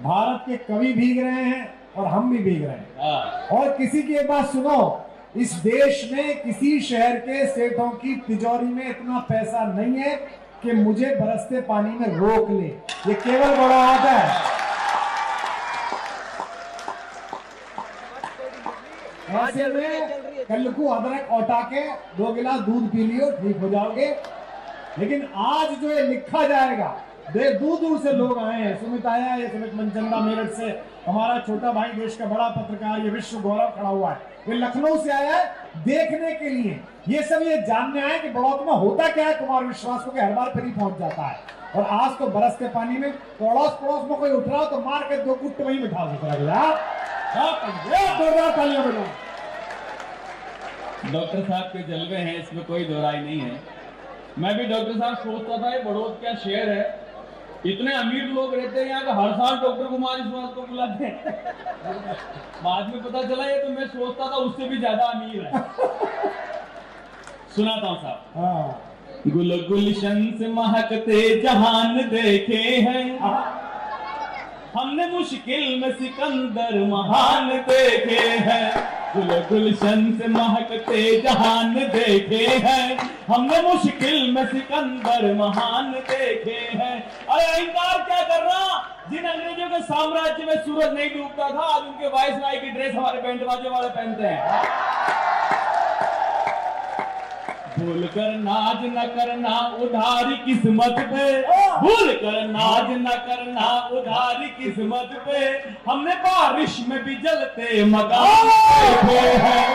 भारत के कवि भीग रहे हैं और हम भी भीग रहे हैं। और किसी की एक बात सुनो, इस देश में किसी शहर के सेठों की तिजोरी में इतना पैसा नहीं है कि मुझे बरसते पानी में रोक ले। ये केवल बड़ा हाथ है। ऐसे में कल को अदरक औटा के 2 गिलास दूध पी लियो, ठीक हो जाओगे। लेकिन आज जो ये लिखा जाएगा, दूर दूर से लोग आए हैं। सुमित आया है, सुमित मनचंदा मेरठ से, हमारा छोटा भाई देश का बड़ा पत्रकार, ये विश्व गौरव खड़ा हुआ है, ये लखनऊ से आया है देखने के लिए। ये सब ये जानने आए कि बड़ौत में होता क्या है। कुमार विश्वास को हर बार फिर ही पहुंच जाता है। और आज तो बरसते पानी में तो अड़ोस पड़ोस में कोई उठ रहा हो तो मार के 2 गुट वहीं बिठा देता। तालियां बजाओ। डॉक्टर साहब के जलवे हैं, इसमें कोई दो राय नहीं है। मैं भी डॉक्टर साहब सोचता था ये बड़ौत क्या शहर है, इतने अमीर लोग रहते हैं यहाँ का, हर साल डॉक्टर कुमार विश्वास को बुलाते हैं। बाद में पता चला ये तो मैं सोचता था उससे भी ज्यादा अमीर है। सुनाता हूँ साहब। गुल गुलशन से महकते जहान देखे हैं, हमने मुश्किल में सिकंदर महान देखे हैं। गुल गुलशन से महकते जहान देखे हैं, हमने मुश्किल में सिकंदर महान देखे हैं। अरे अहंकार क्या कर रहा, जिन अंग्रेजों के साम्राज्य में सूरज नहीं डूबता था, आज उनके वायसराय की ड्रेस हमारे बैंड बाजे वाले पहनते हैं। भूल कर नाज न करना उधारी किस्मत पे, भूल कर नाज न करना उधारी किस्मत पे, हमने बारिश में भी जलते मकान देखे हैं,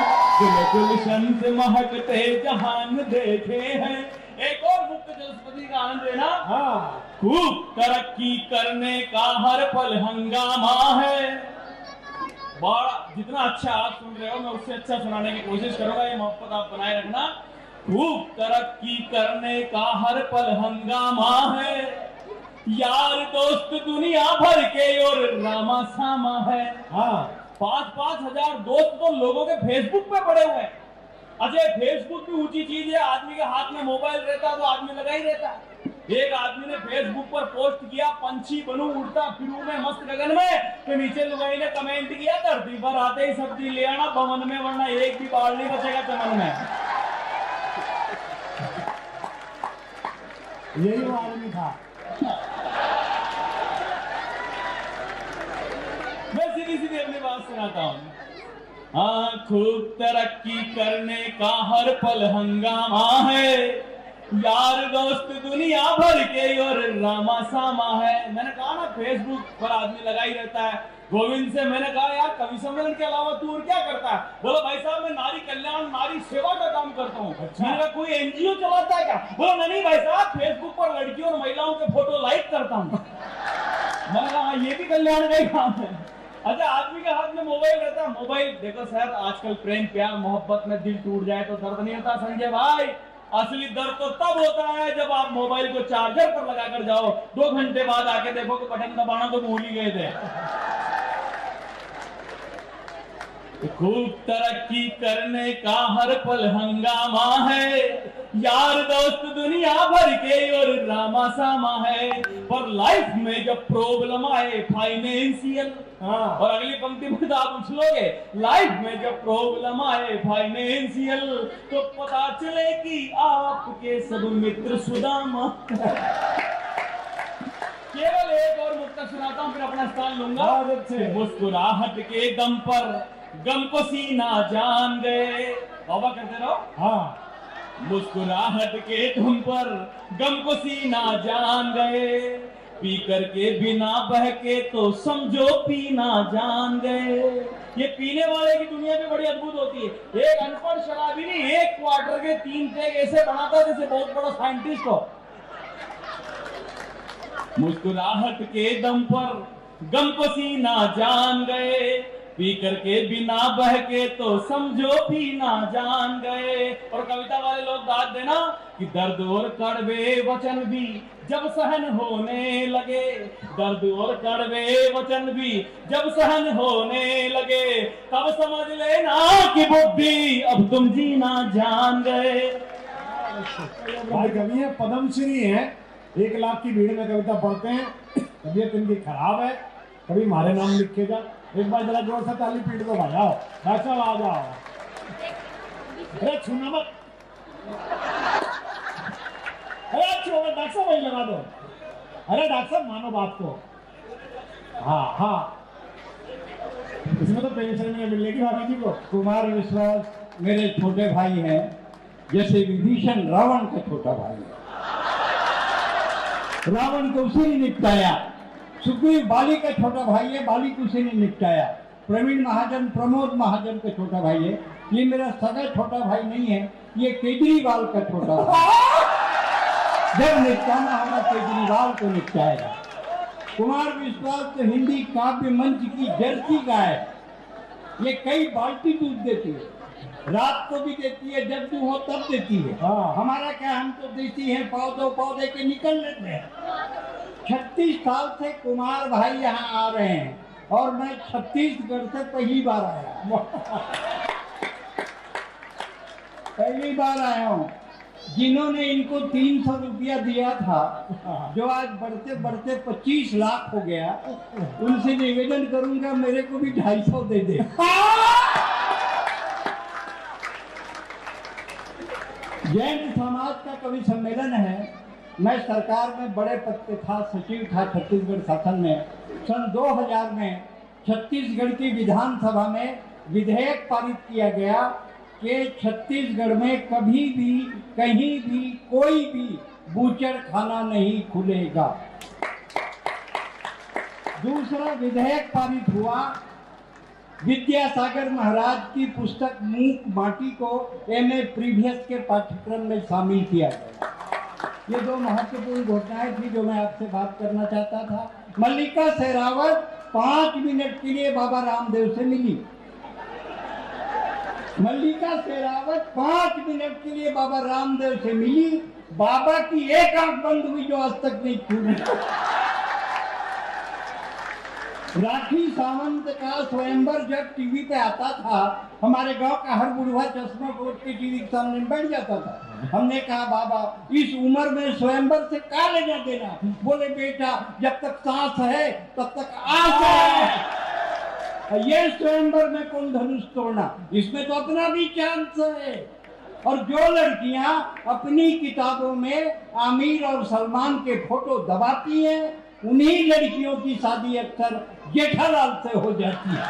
गुलशन से महकते जहान देखे हैं। एक और मुक्त जलस्पति का आनंद लेना। हाँ, खूब तरक्की करने का हर पल हंगामा है। बड़ा जितना अच्छा आप सुन रहे हो मैं उससे अच्छा सुनाने की कोशिश करूंगा, ये मोहब्बत आप बनाए रखना। खूब तरक्की करने का हर पल हंगामा है, यार दोस्त दुनिया भर के और रामा सामा है। हाँ, 5-5 हजार दोस्त तो लोगों के फेसबुक पे पड़े हुए हैं। अजय फेसबुक भी ऊंची चीज है, आदमी के हाथ में मोबाइल रहता है तो आदमी लगा ही रहता है। एक आदमी ने फेसबुक पर पोस्ट किया, पंछी बनूं उड़ता फिरूं मैं मस्त गगन में, तो नीचे लुगाई ने कमेंट किया, धरती पर आते ही सब्जी ले आना बमन में, वरना एक भी बाल नहीं बचेगा चमन में। यही वो आदमी था। मैं सीधी सीधी अपनी बात सुनाता हूँ। हाँ, खूब तरक्की करने का हर पल हंगामा है, यार दोस्त दुनिया भर के और रामा सामा है। मैंने कहा ना फेसबुक पर आदमी लगा ही रहता है। गोविंद से मैंने कहा यार कवि सम्मेलन के अलावा तू और क्या करता है? बोला भाई साहब मैं नारी कल्याण नारी सेवा का काम करता हूँ। अच्छा। मैंने कहा कोई एनजीओ चलाता है क्या? बोला नहीं भाई साहब फेसबुक पर लड़कियों और महिलाओं के फोटो लाइक करता हूँ। मैंने कहा ये भी कल्याण का ही काम है। अच्छा, आदमी के हाथ में मोबाइल रहता है। मोबाइल देखो शायद आजकल प्रेम प्यार मोहब्बत में दिल टूट जाए तो दर्द नहीं होता संजय भाई। असली दर्द तो तब होता है जब आप मोबाइल को चार्जर पर लगाकर जाओ, 2 घंटे बाद आके देखो कि बटन दबाना तो भूल ही गए थे। खूब तरक्की करने का हर पल हंगामा है, यार दोस्त दुनिया भर के और रामा सामा है, पर लाइफ में जब प्रॉब्लम आए फाइनेंशियल। हाँ, और अगली पंक्ति में तो आप उछलोगे, लाइफ में जब प्रॉब्लम आए फाइनेंशियल, तो पता चले कि आपके सब मित्र सुदामा। केवल एक और मुक्ता सुनाता हूं फिर अपना स्थान लूंगा। बहुत अच्छे। मुस्कुराहट के दम पर गम को सीना जान गए। बाबा करते रहो। हाँ, मुस्कुराहट के दम पर गम को सीना जान गए, पी करके बिना बहके तो समझो पीना जान गए। ये पीने वाले की दुनिया भी बड़ी अद्भुत होती है। एक अनपढ़ शराबी नहीं 1 क्वार्टर के 3 पैग ऐसे बनाता है जैसे बहुत बड़ा साइंटिस्ट हो। मुस्कुराहट के दम पर गम को सीना जान गए, पी करके बिना बहके तो समझो पीना जान गए। और कविता वाले लोग दाद देना कि दर्द और कड़वे वचन भी जब सहन होने लगे, दर्द और कड़वे वचन भी जब सहन होने लगे, तब समझ लेना कि बुद्धि अब तुम जीना जान गए। भाई कवि है, पद्मश्री है, 1 लाख की भीड़ में कविता पढ़ते हैं। तबीयत इनकी खराब है, कभी हमारे नाम लिखे जा। एक बार जरा जोर से ताली पीट दो भाई। आओ डॉक्टर साहब आ जाओ। अरे छूना मत, अरे छोड़ो डॉक्टर साहब वही लगा दो। अरे डॉक्टर साहब मानो बात को। हाँ हाँ, इसमें तो पेंशन नहीं मिलेगी भाभी जी को। कुमार विश्वास मेरे छोटे भाई हैं, जैसे विभीषण रावण का छोटा भाई है। रावण को उसी ने निपटाया, सुग्रीव बाली का छोटा भाई है, बाली को उसी ने निपटाया। प्रवीण महाजन प्रमोद महाजन का छोटा भाई है। ये मेरा सगा छोटा भाई नहीं है, ये केजरीवाल का छोटा भाई। जब निपटाना होगा केजरीवाल को निपटाएगा। कुमार विश्वास तो हिंदी काव्य मंच की जर्सी गाय। ये कई बाल्टी दूध देती है, रात को भी देती है, जब भी हो तब देती है। हाँ। हमारा क्या, हम तो देती है पौधे के निकल लेते हैं। 36 साल से कुमार भाई यहाँ आ रहे हैं और मैं छत्तीसगढ़ से पहली बार आया। पहली बार आया हूँ। जिन्होंने इनको 300 रुपया दिया था, जो आज बढ़ते बढ़ते 25 लाख हो गया, उनसे निवेदन करूंगा मेरे को भी 250 दे दे। जैन समाज का कवि सम्मेलन है। मैं सरकार में बड़े पद पे था, सचिव था छत्तीसगढ़ शासन में। सन 2000 में छत्तीसगढ़ की विधानसभा में विधेयक पारित किया गया कि छत्तीसगढ़ में कभी भी कहीं भी कोई भी बूचड़ खाना नहीं खुलेगा। दूसरा विधेयक पारित हुआ, विद्यासागर महाराज की पुस्तक मूक माटी को एमए प्रीवियस के पाठ्यक्रम में शामिल किया गया। ये दो महत्वपूर्ण घटनाएं थी जो मैं आपसे बात करना चाहता था। मल्लिका शेरावत 5 मिनट के लिए बाबा रामदेव से मिली। मल्लिका शेरावत 5 मिनट के लिए बाबा रामदेव से मिली। बाबा की एक आंख बंद हुई जो आज तक नहीं खुली। राखी सावंत का स्वयंवर जब टीवी पे आता था, हमारे गांव का हर बुढ़वा चश्मा कोट के टीवी के सामने बैठ जाता था। हमने कहा बाबा इस उम्र में स्वयंवर से क्या लेना देना। बोले बेटा जब तक सांस है तब तक आस है। ये स्वयंवर में कौन धनुष तोड़ना, इसमें तो अपना भी चांस है। और जो लड़कियां अपनी किताबों में आमिर और सलमान के फोटो दबाती हैं, उन्हीं लड़कियों की शादी अक्सर जेठालाल से हो जाती है।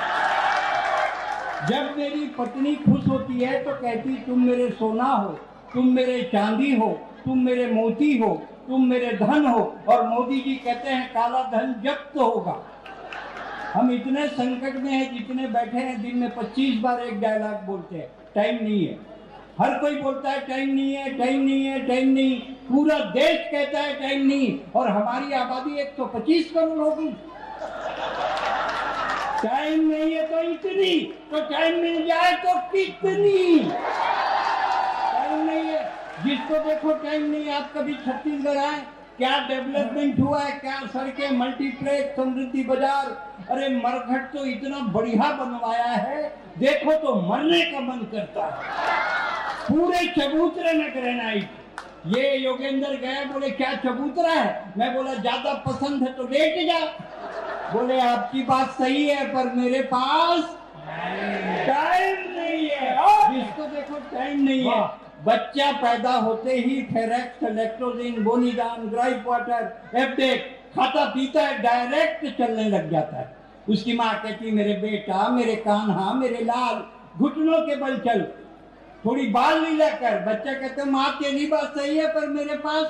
जब मेरी पत्नी खुश होती है तो कहती तुम मेरे सोना हो, तुम मेरे चांदी हो, तुम मेरे मोती हो, तुम मेरे धन हो। और मोदी जी कहते हैं काला धन जब्त होगा। हम इतने संकट में हैं, जितने बैठे हैं दिन में 25 बार एक डायलॉग बोलते हैं, टाइम नहीं है। हर कोई बोलता है टाइम नहीं है, टाइम नहीं है, टाइम नहीं। पूरा देश कहता है टाइम नहीं, और हमारी आबादी 125 करोड़ होगी। टाइम नहीं है तो इतनी, तो टाइम मिल जाए तो कितनी। टाइम नहीं है, जिसको देखो टाइम नहीं। आप कभी छत्तीसगढ़ आए, क्या डेवलपमेंट हुआ है, क्या सड़कें, मल्टीप्लेक्स, समृद्धि बाजार। अरे मरघट तो इतना बढ़िया बनवाया है, देखो तो मरने का मन करता है। पूरे चबूतरे में ग्रेनाइट। ये योगेंद्र गए, बोले क्या चबूतरा है। मैं बोला ज्यादा पसंद है तो लेट जा। बोले आपकी बात सही है पर मेरे पास टाइम नहीं है। जिसको देखो टाइम नहीं है। बच्चा पैदा होते ही फेरेक्स, लैक्टोजिन, बोनीडान, ग्राइप वाटर, एफडेक खाता पीता है, डायरेक्ट चलने लग जाता है। उसकी माँ कहती मेरे बेटा, मेरे कान्हा, मेरे लाल, घुटनों के बल चल, थोड़ी बाल लीला कर। बच्चा कहते माँ तेरी बात सही है पर मेरे पास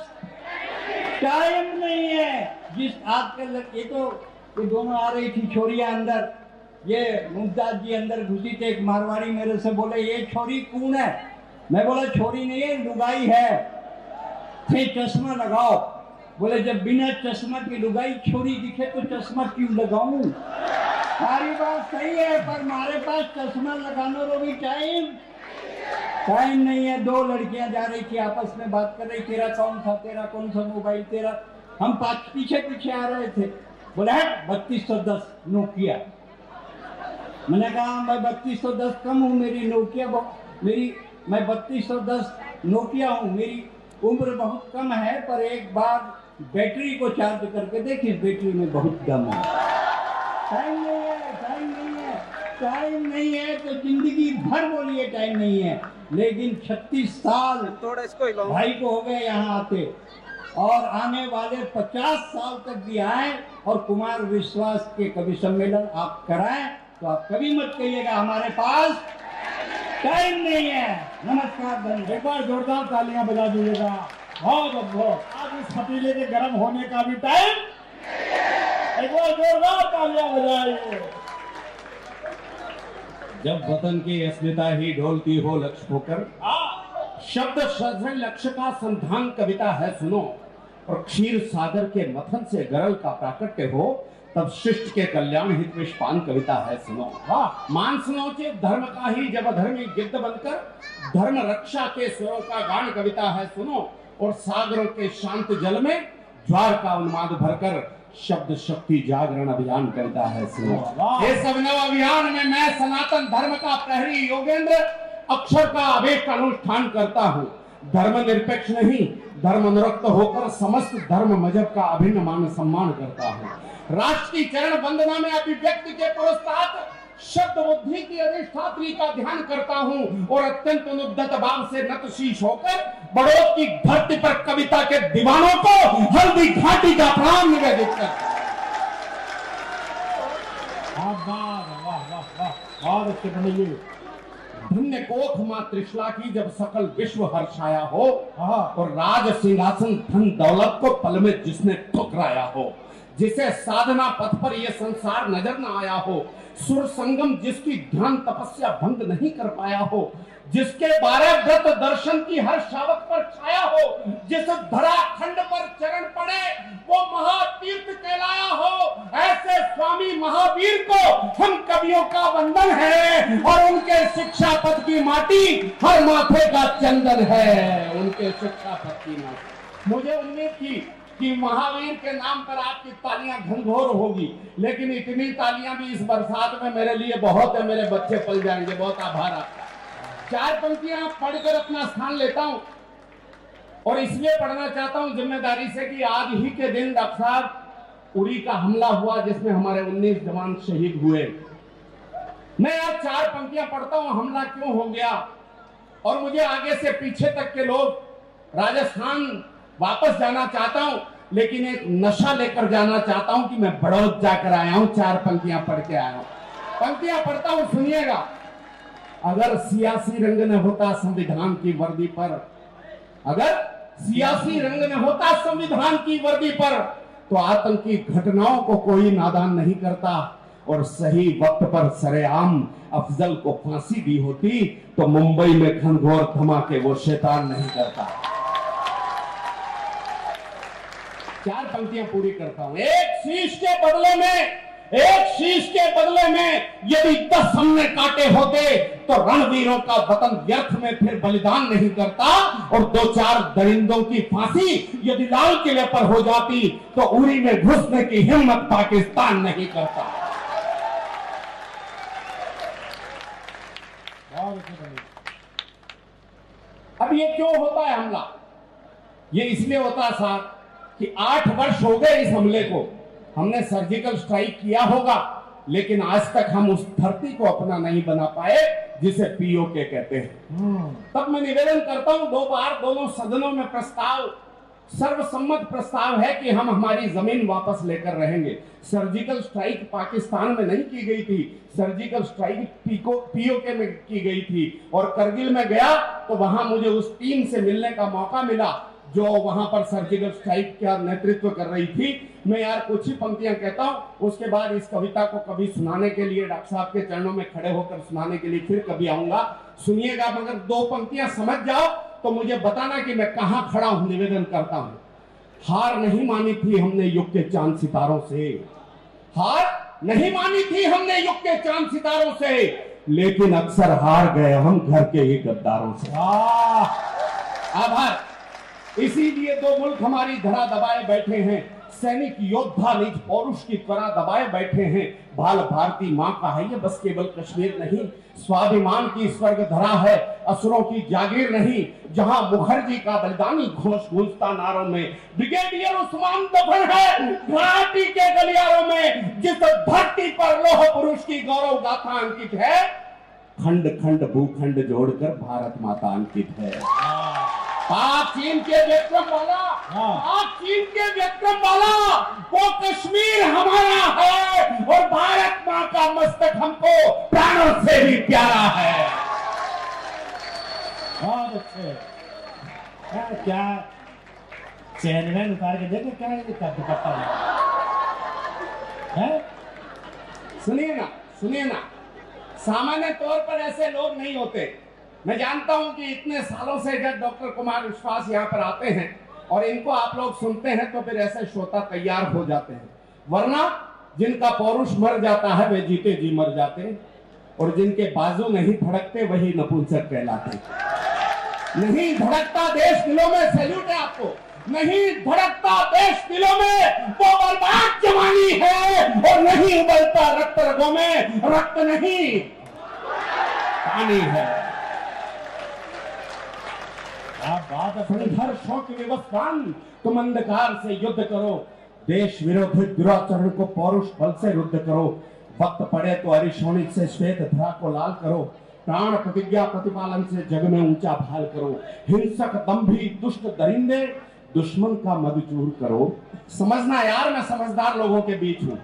टाइम नहीं है। जिस आजकल ये दोनों आ रही थी छोरियां अंदर, ये मुमताज जी अंदर घुसी थे। एक मारवाड़ी मेरे से बोले ये छोरी कौन है। मैं बोला छोरी नहीं है, लुगाई है। थे चश्मा लगाओ। बोले जब बिना चश्मा की लुगाई छोरी दिखे तो चश्मा क्यों लगाऊं। सारी बात सही है पर हमारे पास चश्मा लगाने को भी टाइम नहीं है। 2 लड़कियां जा रही थी, आपस में बात कर रही, तेरा कौन सा, तेरा कौन सा मोबाइल तेरा। हम पीछे पीछे आ रहे थे। बोले 3210 नोकिया। मैंने कहा मैं 3210 कम हूँ, मेरी नोकिया मैं 3210 नोकिया हूँ, मेरी उम्र बहुत कम है। पर एक बार बैटरी को चार्ज करके देखिए, बैटरी में बहुत दम है। टाइम नहीं है, टाइम नहीं है, टाइम नहीं है तो जिंदगी भर बोलिए टाइम नहीं है। लेकिन 36 साल भाई को हो गए यहाँ आते, और आने वाले 50 साल तक भी आए और कुमार विश्वास के कवि सम्मेलन आप कराएं तो आप कभी मत कहिएगा हमारे पास टाइम नहीं है। नमस्कार धन्यवाद। एक बार जोरदार तालियां बजा दीजिएगा। बहुत बहुत। आज इस पतीले के गर्म होने का भी टाइम। एक बार जोरदार तालियां बजाइए। जब वतन की अस्मिता ही ढोलती हो लक्ष्य होकर, शब्द सृजन लक्ष्य का संधान कविता है सुनो। और क्षीर सागर के मथन से गरल का प्राकट्य हो, तब शिष्ट के कल्याण हित विषपान कविता है सुनो। मान सुनो चे धर्म का ही जब अधर्मी गिद्ध बनकर धर्म रक्षा के स्वरों का गान कविता है सुनो। और सागरों के शांत जल में ज्वार का उन्माद भरकर शब्द शक्ति जागरण अभियान कविता है सुनो। इस अभिनव अभियान में मैं सनातन धर्म का प्रहरी योगेंद्र अक्षर का आवेश का अनुष्ठान करता हूँ। धर्म निरपेक्ष नहीं, धर्म अनुरक्त होकर समस्त धर्म मजहब का अभिन्न मान सम्मान करता हूँ। राष्ट्र की चरण वंदना में अभिव्यक्ति के पुरस्ताद शब्द बुद्धि की अधिष्ठात्री का ध्यान करता हूँ। और अत्यंत अनुद्धत भाव से नत शीश होकर बड़ों की धरती पर कविता के दीवानों को हल्दी घाटी का प्रणाम निवेदित करता हूँ। वाह वाह वाह वाह, बहुत अच्छे बनेंगे। धन्य कोख मां त्रिशला की जब सकल विश्व हर्षाया हो, हाँ। और राज सिंहासन धन दौलत को पल में जिसने ठुकराया हो, जिसे साधना पथ पर यह संसार नजर न आया हो, सुर संगम जिसकी ध्यान तपस्या भंग नहीं कर पाया हो, जिसके 12 व्रत दर्शन की हर शावक पर छाया हो, जिस धरा खंड पर चरण पड़े वो महातीर्थ कहलाया हो, ऐसे स्वामी महावीर को हम कवियों का वंदन है, और उनके शिक्षा पथ की माटी हर माथे का चंदन है, उनके शिक्षा पथ की माटी। मुझे उम्मीद थी कि महावीर के नाम पर आपकी तालियां घनघोर होगी, लेकिन इतनी तालियां भी इस बरसात में मेरे लिए बहुत है, मेरे बच्चे पल जाएंगे। बहुत आभार आपका। 4 पंक्तियां पढ़कर अपना स्थान लेता हूं, और इसलिए पढ़ना चाहता हूं जिम्मेदारी से कि आज ही के दिन डॉक्टर साहब उरी का हमला हुआ जिसमें हमारे 19 जवान शहीद हुए। मैं आज 4 पंक्तियां पढ़ता हूं, हमला क्यों हो गया, और मुझे आगे से पीछे तक के लोग राजस्थान वापस जाना चाहता हूं, लेकिन एक नशा लेकर जाना चाहता हूं कि मैं बड़ौद जाकर आया हूं, 4 पंक्तियां पढ़ के आया हूं। पंक्तियां पढ़ता हूं, सुनिएगा। अगर सियासी रंग न होता संविधान की वर्दी पर, अगर सियासी रंग न होता संविधान की वर्दी पर, तो आतंकी घटनाओं को कोई नादान नहीं करता, और सही वक्त पर सरेआम अफजल को फांसी दी होती तो मुंबई में घनघोर धमाके वो शैतान नहीं करता। 4 पंक्तियां पूरी करता हूं। एक शीश के बदले में, एक शीश के बदले में यदि 10 हमने काटे होते तो रणवीरों का वतन व्यर्थ में फिर बलिदान नहीं करता, और 2-4 दरिंदों की फांसी यदि लाल किले पर हो जाती तो उरी में घुसने की हिम्मत पाकिस्तान नहीं करता। अब ये क्यों होता है हमला? ये इसलिए होता है साहब कि 8 वर्ष हो गए इस हमले को। हमने सर्जिकल स्ट्राइक किया होगा, लेकिन आज तक हम उस धरती को अपना नहीं बना पाए जिसे पीओके कहते हैं। तब मैं निवेदन करता हूं, 2 बार दोनों सदनों में प्रस्ताव, सर्वसम्मत प्रस्ताव है कि हम हमारी जमीन वापस लेकर रहेंगे। सर्जिकल स्ट्राइक पाकिस्तान में नहीं की गई थी, सर्जिकल स्ट्राइक पीओके में की गई थी। और करगिल में गया तो वहां मुझे उस टीम से मिलने का मौका मिला जो वहां पर सर्जिकल स्ट्राइक का नेतृत्व कर रही थी। मैं यार कुछ ही पंक्तियां कहता हूं, उसके बाद इस कविता को कभी सुनाने के लिए डॉक्टर साहब के चरणों में खड़े होकर सुनाने के लिए फिर कभी आऊंगा। सुनिएगा, मगर 2 पंक्तियां समझ जाओ तो मुझे बताना कि मैं कहां खड़ा हूं। निवेदन करता हूं, हार नहीं मानी थी हमने युग के चांद सितारों से, हार नहीं मानी थी हमने युग के चांद सितारों से, लेकिन अक्सर हार गए हम घर के ही गद्दारों से। आभार। इसीलिए 2 मुल्क हमारी धरा दबाए बैठे हैं, सैनिक योद्धा निज पौरुष की त्वरा दबाए बैठे हैं। भाल भारती मां का है ये बस केवल कश्मीर नहीं, स्वाभिमान की स्वर्ग धरा है असुरों की जागीर नहीं, जहां मुखर्जी का बलिदानी घोष गूंजता नारों में, ब्रिगेडियर उस्मान दफन है घाटी के गलियारों में, जिस धरती पर लोह पुरुष की गौरव गाथा अंकित है, खंड खंड भूखंड जोड़कर भारत माता अंकित है। पाक चीन के विक्रम वाला, पाक चीन के विक्रम वाला वो कश्मीर हमारा है, और भारत मां का मस्तक हमको प्राणों से भी प्यारा है। बहुत अच्छे। क्या चैन वैन उतार के देखो, क्या दुपट्टा है? सुनिए ना, सुनिए ना, सामान्य तौर पर ऐसे लोग नहीं होते। मैं जानता हूं कि इतने सालों से जब डॉक्टर कुमार विश्वास यहाँ पर आते हैं और इनको आप लोग सुनते हैं तो फिर ऐसे श्रोता तैयार हो जाते हैं, वरना जिनका पौरुष मर जाता है वे जीते जी मर जाते हैं, और जिनके बाजू नहीं धड़कते वही नपुंसक कहलाते। नहीं धड़कता देश दिलों में, सैल्यूट है आपको, नहीं धड़कता देश दिलों में वो बर्बाद जवानी है, और नहीं उबलता रक्त रगों में, रक्त नहीं पानी है। संघर्षों की विवस्वान तुम अंधकार से युद्ध करो, देश विरोधी दुराचरण को पौरुष बल से रुद्ध करो, वक्त पड़े तो अरिशोणिक से श्वेत धरा को लाल करो, प्राण प्रतिज्ञा प्रतिपालन से जग में ऊंचा भाल करो, हिंसक दंभी दुष्ट दरिंदे दुश्मन का मदचूर करो। समझना यार, मैं समझदार लोगों के बीच हूं।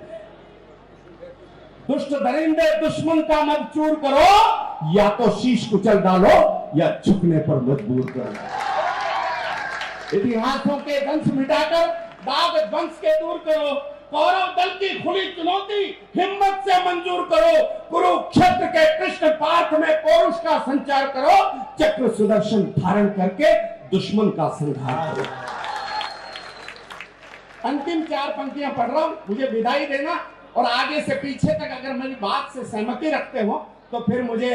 दुष्ट दरिंदे दुश्मन का मत चूर करो, या तो शीश कुचल डालो या झुकने पर मजबूर करो। इतिहासों के दंश मिटाकर दाग वंश के दूर करो, कौरव दल की खुली चुनौती हिम्मत से मंजूर करो, कुरुक्षेत्र के कृष्ण पार्थ में पौरुष का संचार करो, चक्र सुदर्शन धारण करके दुश्मन का संहार करो। अंतिम 4 पंक्तियां पढ़ रहा हूं, मुझे विदाई देना और आगे से पीछे तक अगर मेरी बात से सहमति रखते हो तो फिर मुझे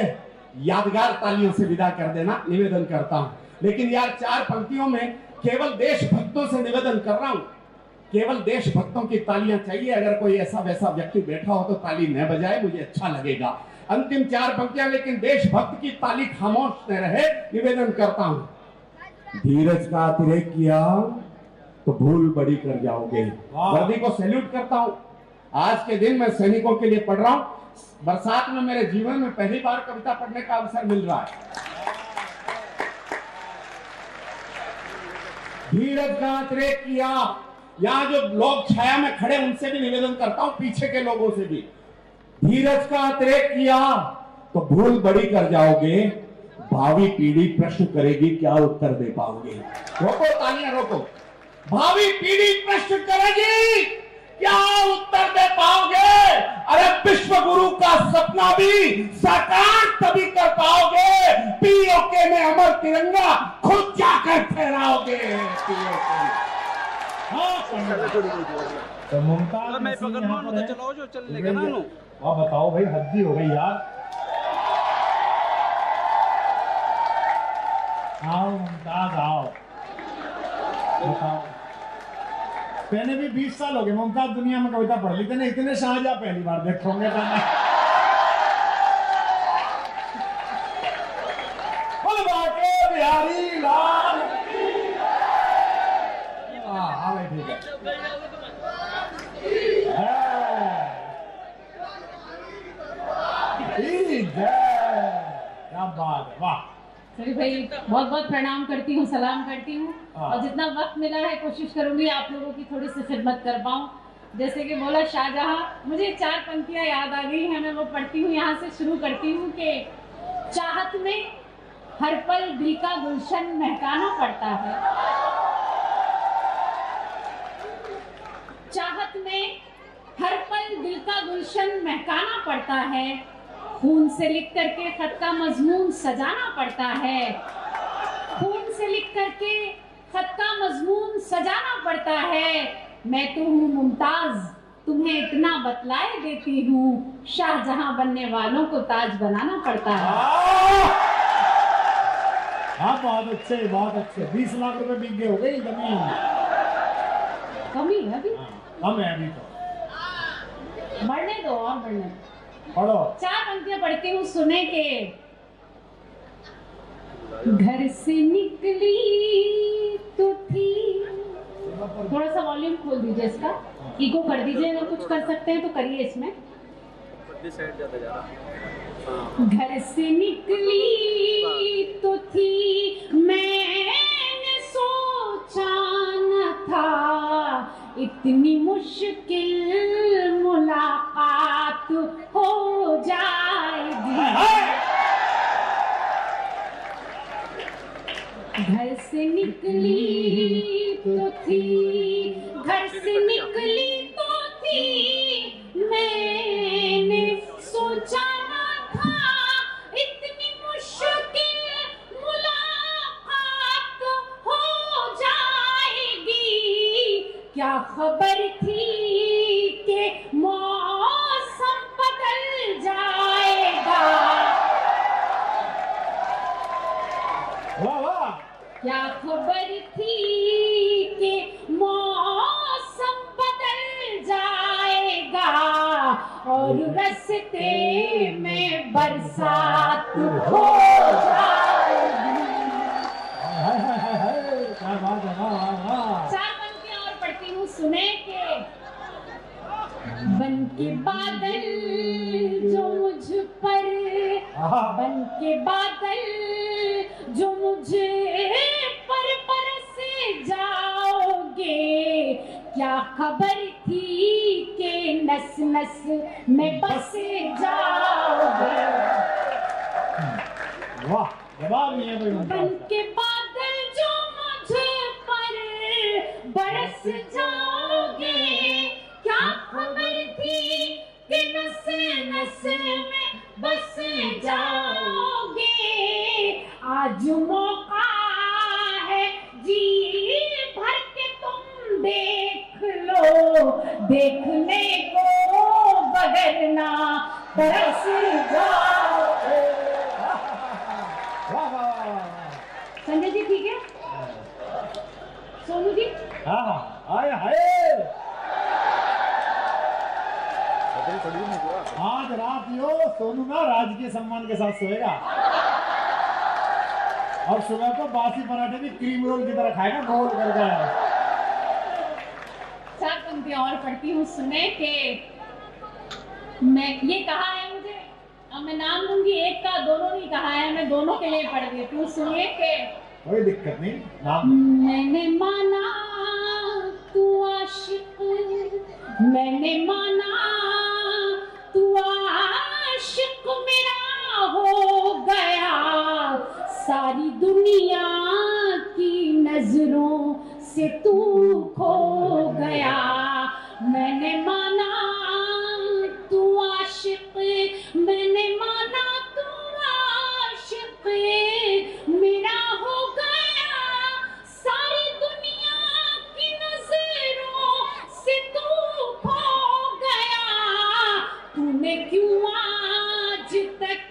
यादगार तालियों से विदा कर देना, निवेदन करता हूं। लेकिन यार 4 पंक्तियों में केवल देशभक्तों से निवेदन कर रहा हूं, केवल देशभक्तों की तालियां चाहिए। अगर कोई ऐसा वैसा व्यक्ति बैठा हो तो ताली न बजाए, मुझे अच्छा लगेगा। अंतिम 4 पंक्तियां, लेकिन देशभक्त की ताली खामोश न रहे, निवेदन करता हूं। धीरज का अतिरेक किया तो भूल बड़ी कर जाओगे। वर्दी को सैल्यूट करता हूं। आज के दिन मैं सैनिकों के लिए पढ़ रहा हूं। बरसात में मेरे जीवन में पहली बार कविता पढ़ने का अवसर मिल रहा है। धीरज का अतिरेक किया, यहां जो लोग छाया में खड़े उनसे भी निवेदन करता हूं, पीछे के लोगों से भी। धीरज का अतिरेक किया तो भूल बड़ी कर जाओगे, भावी पीढ़ी प्रश्न करेगी क्या उत्तर दे पाओगे। रोको तालियां रोको। भावी पीढ़ी प्रश्न करेगी क्या उत्तर दे पाओगे। अरे विश्व गुरु का सपना भी साकार तभी कर पाओगे, पीओके में अमर तिरंगा खुद जाकर फहराओगे। तो मुमताज मैं नसीम पकड़ यहाँ लूं पर तो है। चलाओ जो चल लेगा ना नु। वाह बताओ भाई, हद्दी हो गई यार। आओ मुमताज आओ, बताओ। पहले भी 20 साल हो गए मुमताज दुनिया में कविता पढ़ ली थी ना, इतने शाहजहां पहली बार देखोगे तो मैं। बोल बाके बिहारी लाल। हाँ भाई ठीक है। क्या बात है, वाह। सभी भाई बहुत बहुत प्रणाम करती हूँ, सलाम करती हूँ। और जितना वक्त मिला है कोशिश करूंगी आप लोगों की थोड़ी सी खिदमत कर पाऊँ। जैसे कि बोला शाहजहां, मुझे 4 पंक्तियां याद आ गई हैं, मैं वो पढ़ती हूँ। यहाँ से शुरू करती हूँ कि चाहत में हर पल दिल का गुलशन महकाना पड़ता है। चाहत में हर पल दिल का गुलशन महकाना पड़ता है, खून से लिख करके खत का मजमून सजाना पड़ता है। खून से लिख करके खत का मजमून सजाना पड़ता है। मैं तो हूँ मुमताज, तुम्हें इतना बतलाए देती हूँ, शाहजहां बनने वालों को ताज बनाना पड़ता है। हाँ बहुत अच्छे, बहुत अच्छे। 20 लाख रुपए बिक गए हो गई जमीन। कमी है अभी, कम है अभी तो। बढ़ने दो और बढ़ने दो। पढ़ो। 4 पंक्तियां पढ़ती हूँ, सुने के। घर से निकली तो थी, थोड़ा सा वॉल्यूम खोल दीजिए इसका, इको कर दीजिए, अगर कुछ कर सकते हैं तो करिए इसमें। घर से निकली तो थी, मैंने सोचा न था इतनी मुश्किल मुलाकात हो जाएगी। घर से निकली तो थी, घर से निकली तो थी, मैंने सोचा न था इतनी मुश्किल मुलाकात हो जाएगी। क्या खबर थी कि मौसम बदल जाएगा। वाह वाह। क्या खबर थी कि मौसम बदल जाएगा और रास्ते में बरसात हो जाएगी। क्या बात है, वाह वाह वाह। 4 पंक्तियां और पढ़ती हूँ, सुने के। बन के बादल जो मुझ पर, बन के बादल जो मुझे पर बरस जाओगे, क्या खबर थी कि नस नस में बस जाओगे। वाह, जवाब नहीं है कोई बन के बादल जो मुझ पर बरस जाओगे। क्या खबर थी कि नस नस में बस जाओगे। आज मौका है जी भर के तुम देख लो। देखने को बगरना तरस जाओगे। वाह वाह वाह। संजय जी ठीक है? सोनू जी? हाँ, आए हाय। आज रात यो सोनू ना राजकीय सम्मान के साथ सोएगा और सुबह को बासी पराठे भी क्रीम रोल की तरह खाएगा, गोल कर गया। चार पंक्तियां और पढ़ती हूँ, सुने के मैं ये कहा है मुझे, अब मैं नाम लूंगी एक का, दोनों नहीं कहा है, मैं दोनों के लिए पढ़ देती हूँ। सुनिए के कोई दिक्कत नहीं, नाम मैंने माना तू आशिक, मैंने माना तू आशिक मेरा हो गया। सारी दुनिया की नजरों से तू खो गया। मैंने माना तू आशिक, मैंने माना तू आशिक मेरा हो गया। सारी दुनिया की नजरों से तू खो गया। तूने क्यों आज तक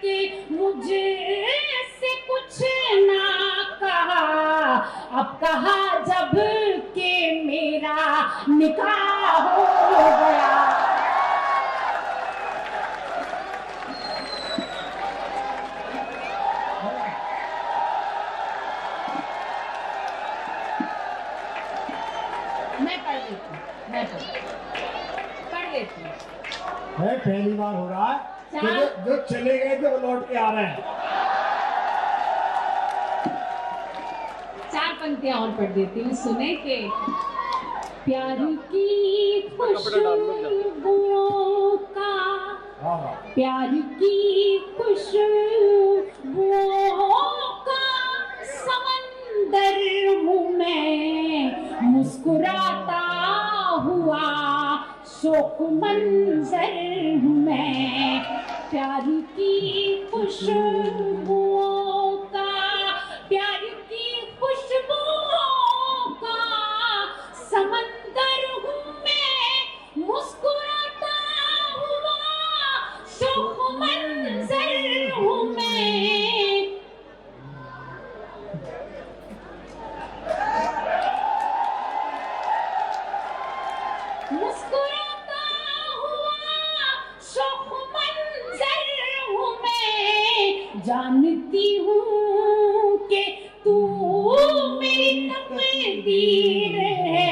मुझे से कुछ ना कहा। अब कहा जब के मेरा निकाह हो गया। मैं पढ़ देती हूँ, मैं पढ़ देती हूँ। है, पहली बार हो रहा है कि जो चले गए थे वो लौट के आ रहे हैं। चार पंक्तियां और पढ़ देती हूँ, सुने के प्यार की खुशबुओं का, वाह वाह। प्यार की खुशबुओं का समंदर हूँ मैं। मुस्कुराता हुआ शोक मंजर हूँ मैं। प्यार की खुशबुओं का, प्यार की खुशबुओं का समंदर हूँ मैं। मुस्कुराता हुआ शोक मंजर हूँ मैं। मुस्कुराता हुआ शोक मंजर हूँ मैं। जानती हूँ कि तू मेरी तकदीर है।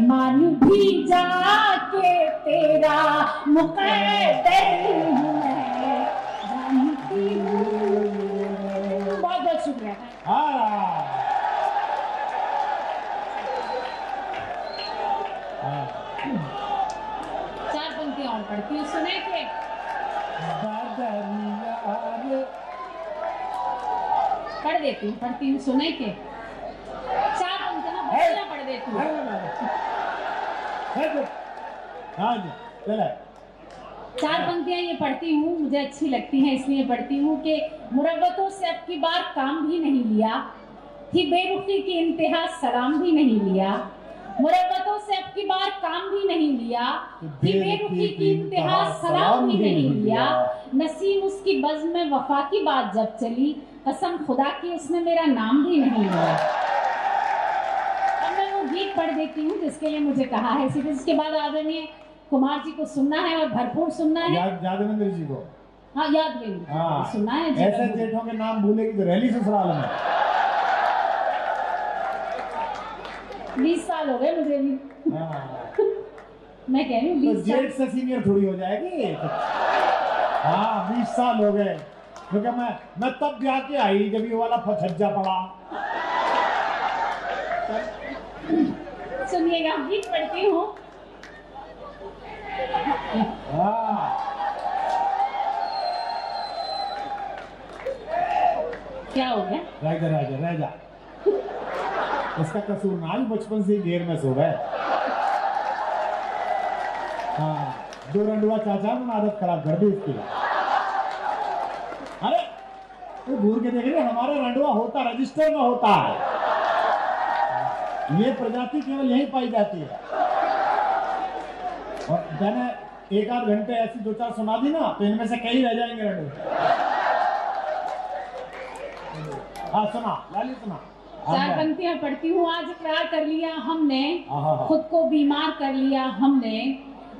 मान भी जाके तेरा मुक़द्दर हूँ मैं। जानती हूँ। बहुत बहुत शुक्रिया। चार पंक्तियां और पढ़ती हूँ, सुने के पढ़ देती हूँ, पढ़ती हूँ, सुने के चार पंक्तियां बहुत पढ़ देती हूँ। हाँ जी, चले। चार पंक्तियां ये पढ़ती हूँ, मुझे अच्छी लगती हैं इसलिए पढ़ती हूँ कि मुरब्बतों से अब की बार काम भी नहीं लिया थी, बेरुखी की इंतहा सलाम भी नहीं लिया। मुरब्बतों से अब की बार काम भी नहीं लिया थी, बेरुखी की इंतहा सलाम भी नहीं लिया। नसीम उसकी बज़्म में वफा की बात जब चली, कसम खुदा की उसने मेरा नाम भी नहीं लिया। अब मैं वो गीत पढ़ देती हूँ जिसके लिए मुझे कहा है, सीधे इसके बाद आदरणीय कुमार जी को सुनना है और भरपूर सुनना है। यादवेंद्र जी को, हाँ यादवेंद्र हाँ, सुनना है जी। ऐसे जेठों के नाम भूलेगी तो रैली ससुराल में। 20 साल हो गए मुझे भी। हाँ। मैं कह रही हूँ तो 20 साल। जेठ से सीनियर थोड़ी हो जाएगी। हाँ 20 साल हो गए, क्योंकि मैं तब जाके आई जब ये वाला फछज्जा पड़ा। सुनिएगा, गीत पढ़ती हूँ। क्या हो गया? रह जा। इसका कसूर ना, आज बचपन से ही घेर में सो गए। हाँ, जो रंडुआ चाचा ने आदत खराब कर दी उसकी। अरे तो घूर के देख रहे, हमारा रंडुआ होता रजिस्टर में होता है। ये प्रजाति केवल यहीं पाई जाती है। और मैंने 1-8 घंटे ऐसी 2-4 सुना दी ना, तो इनमें से कई रह जाएंगे रंडुए। हाँ सुना लाली, सुना। 4 पंक्तियां पढ़ती हूँ। आज इकरार कर लिया हमने, आहा। खुद को बीमार कर लिया हमने।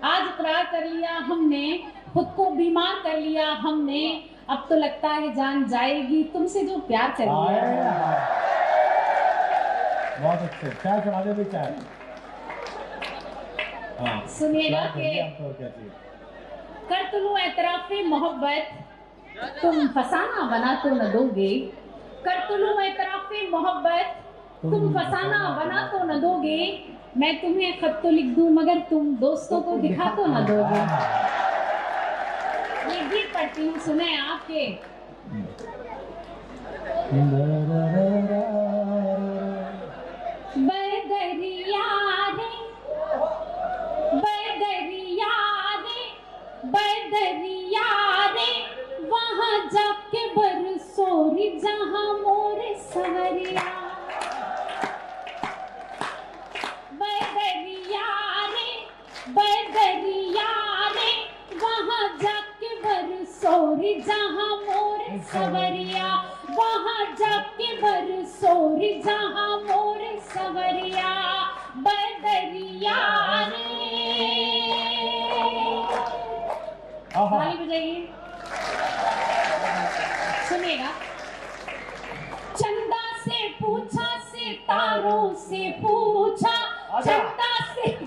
आज इकरार कर लिया हमने, खुद को बीमार कर लिया हमने। अब तो लगता है जान जाएगी तुमसे जो प्यार कर लिया। बहुत अच्छे, चाय चढ़ा दे भाई, चाय। हाँ सुनिएगा क्या कि और क्या चाहिए? कर तुलू एतराफे मोहब्बत, तुम फसाना बना तो न दोगे। कर तुलू एतराफे मोहब्बत, तुम फसाना बना तो न दोगे। मैं तुम्हें खत तो लिख दूं मगर तुम दोस्तों को दिखा तो न दोगे। ये गीत पढ़ती हूँ, सुने आपके। बदरिया रे, बदरिया रे, बदरिया रे, वहाँ जाके बरसोरी जहाँ मोरे सवरिया। बदरिया रे, बदरिया रे, वहाँ जाके बरसोरी जहाँ मोरे सवरिया। वहाँ जाके बरसोरी जहाँ मोरे सवरिया। बदरिया रे, ताली बजाइए। सुनिएगा। चंदा से पूछा, सितारों से पूछा, चंदा से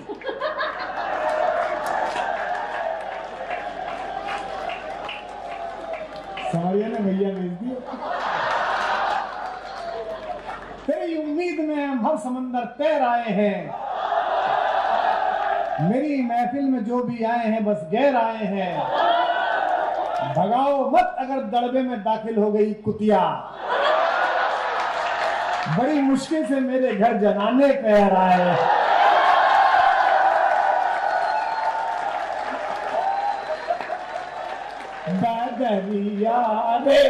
समरिया ने भैया भेज दिया। तेरी उम्मीद में हम हर समंदर तैर आए हैं। मेरी महफिल में जो भी आए हैं बस गैर आए हैं। भगाओ मत अगर दड़बे में दाखिल हो गई कुतिया। बड़ी मुश्किल से मेरे घर जनाने पैर आए। बदरिया रे,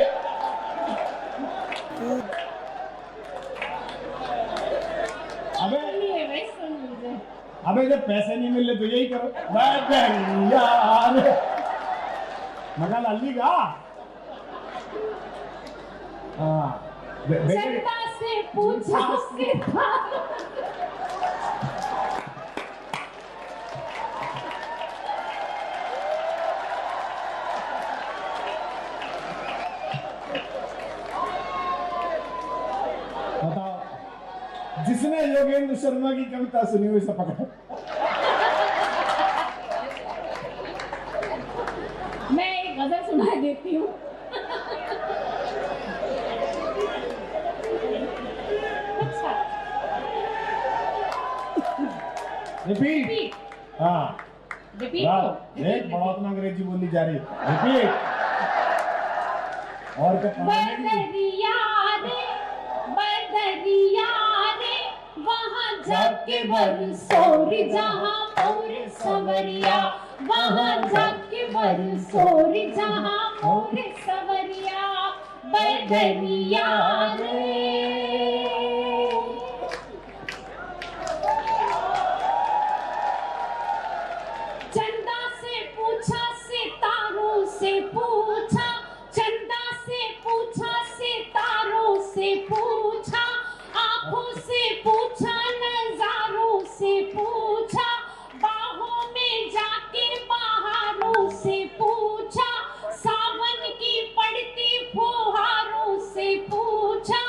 अबे जब पैसे नहीं मिले तो यही करो। बदरिया रे, मगा लाली गा। हाँ चंदा से पूछा, सितारों जिसने योगेंद्र शर्मा की कविता सुनी हुई सब पकड़। मैं एक गजल सुना देती हूँ। अच्छा रिपीट। हाँ रिपीट एक बड़ा अपना अंग्रेजी बोली जा रही। रिपीट। और क्या? बदरिया रे, बदरिया रे, वहाँ जाके बरसोरी जहाँ मोरे सवरिया। वहाँ जाके बरसोरी जहाँ मोरे सवरिया। बदरिया रे, चंदा से पूछा, सितारों से पूछा, चंदा से पूछा, सितारों से पूछा, आंखों से पूछा, नजारों से पूछा, बाहों में जाके बहारों से पूछा, सावन की पड़ती फुहारों से पूछा।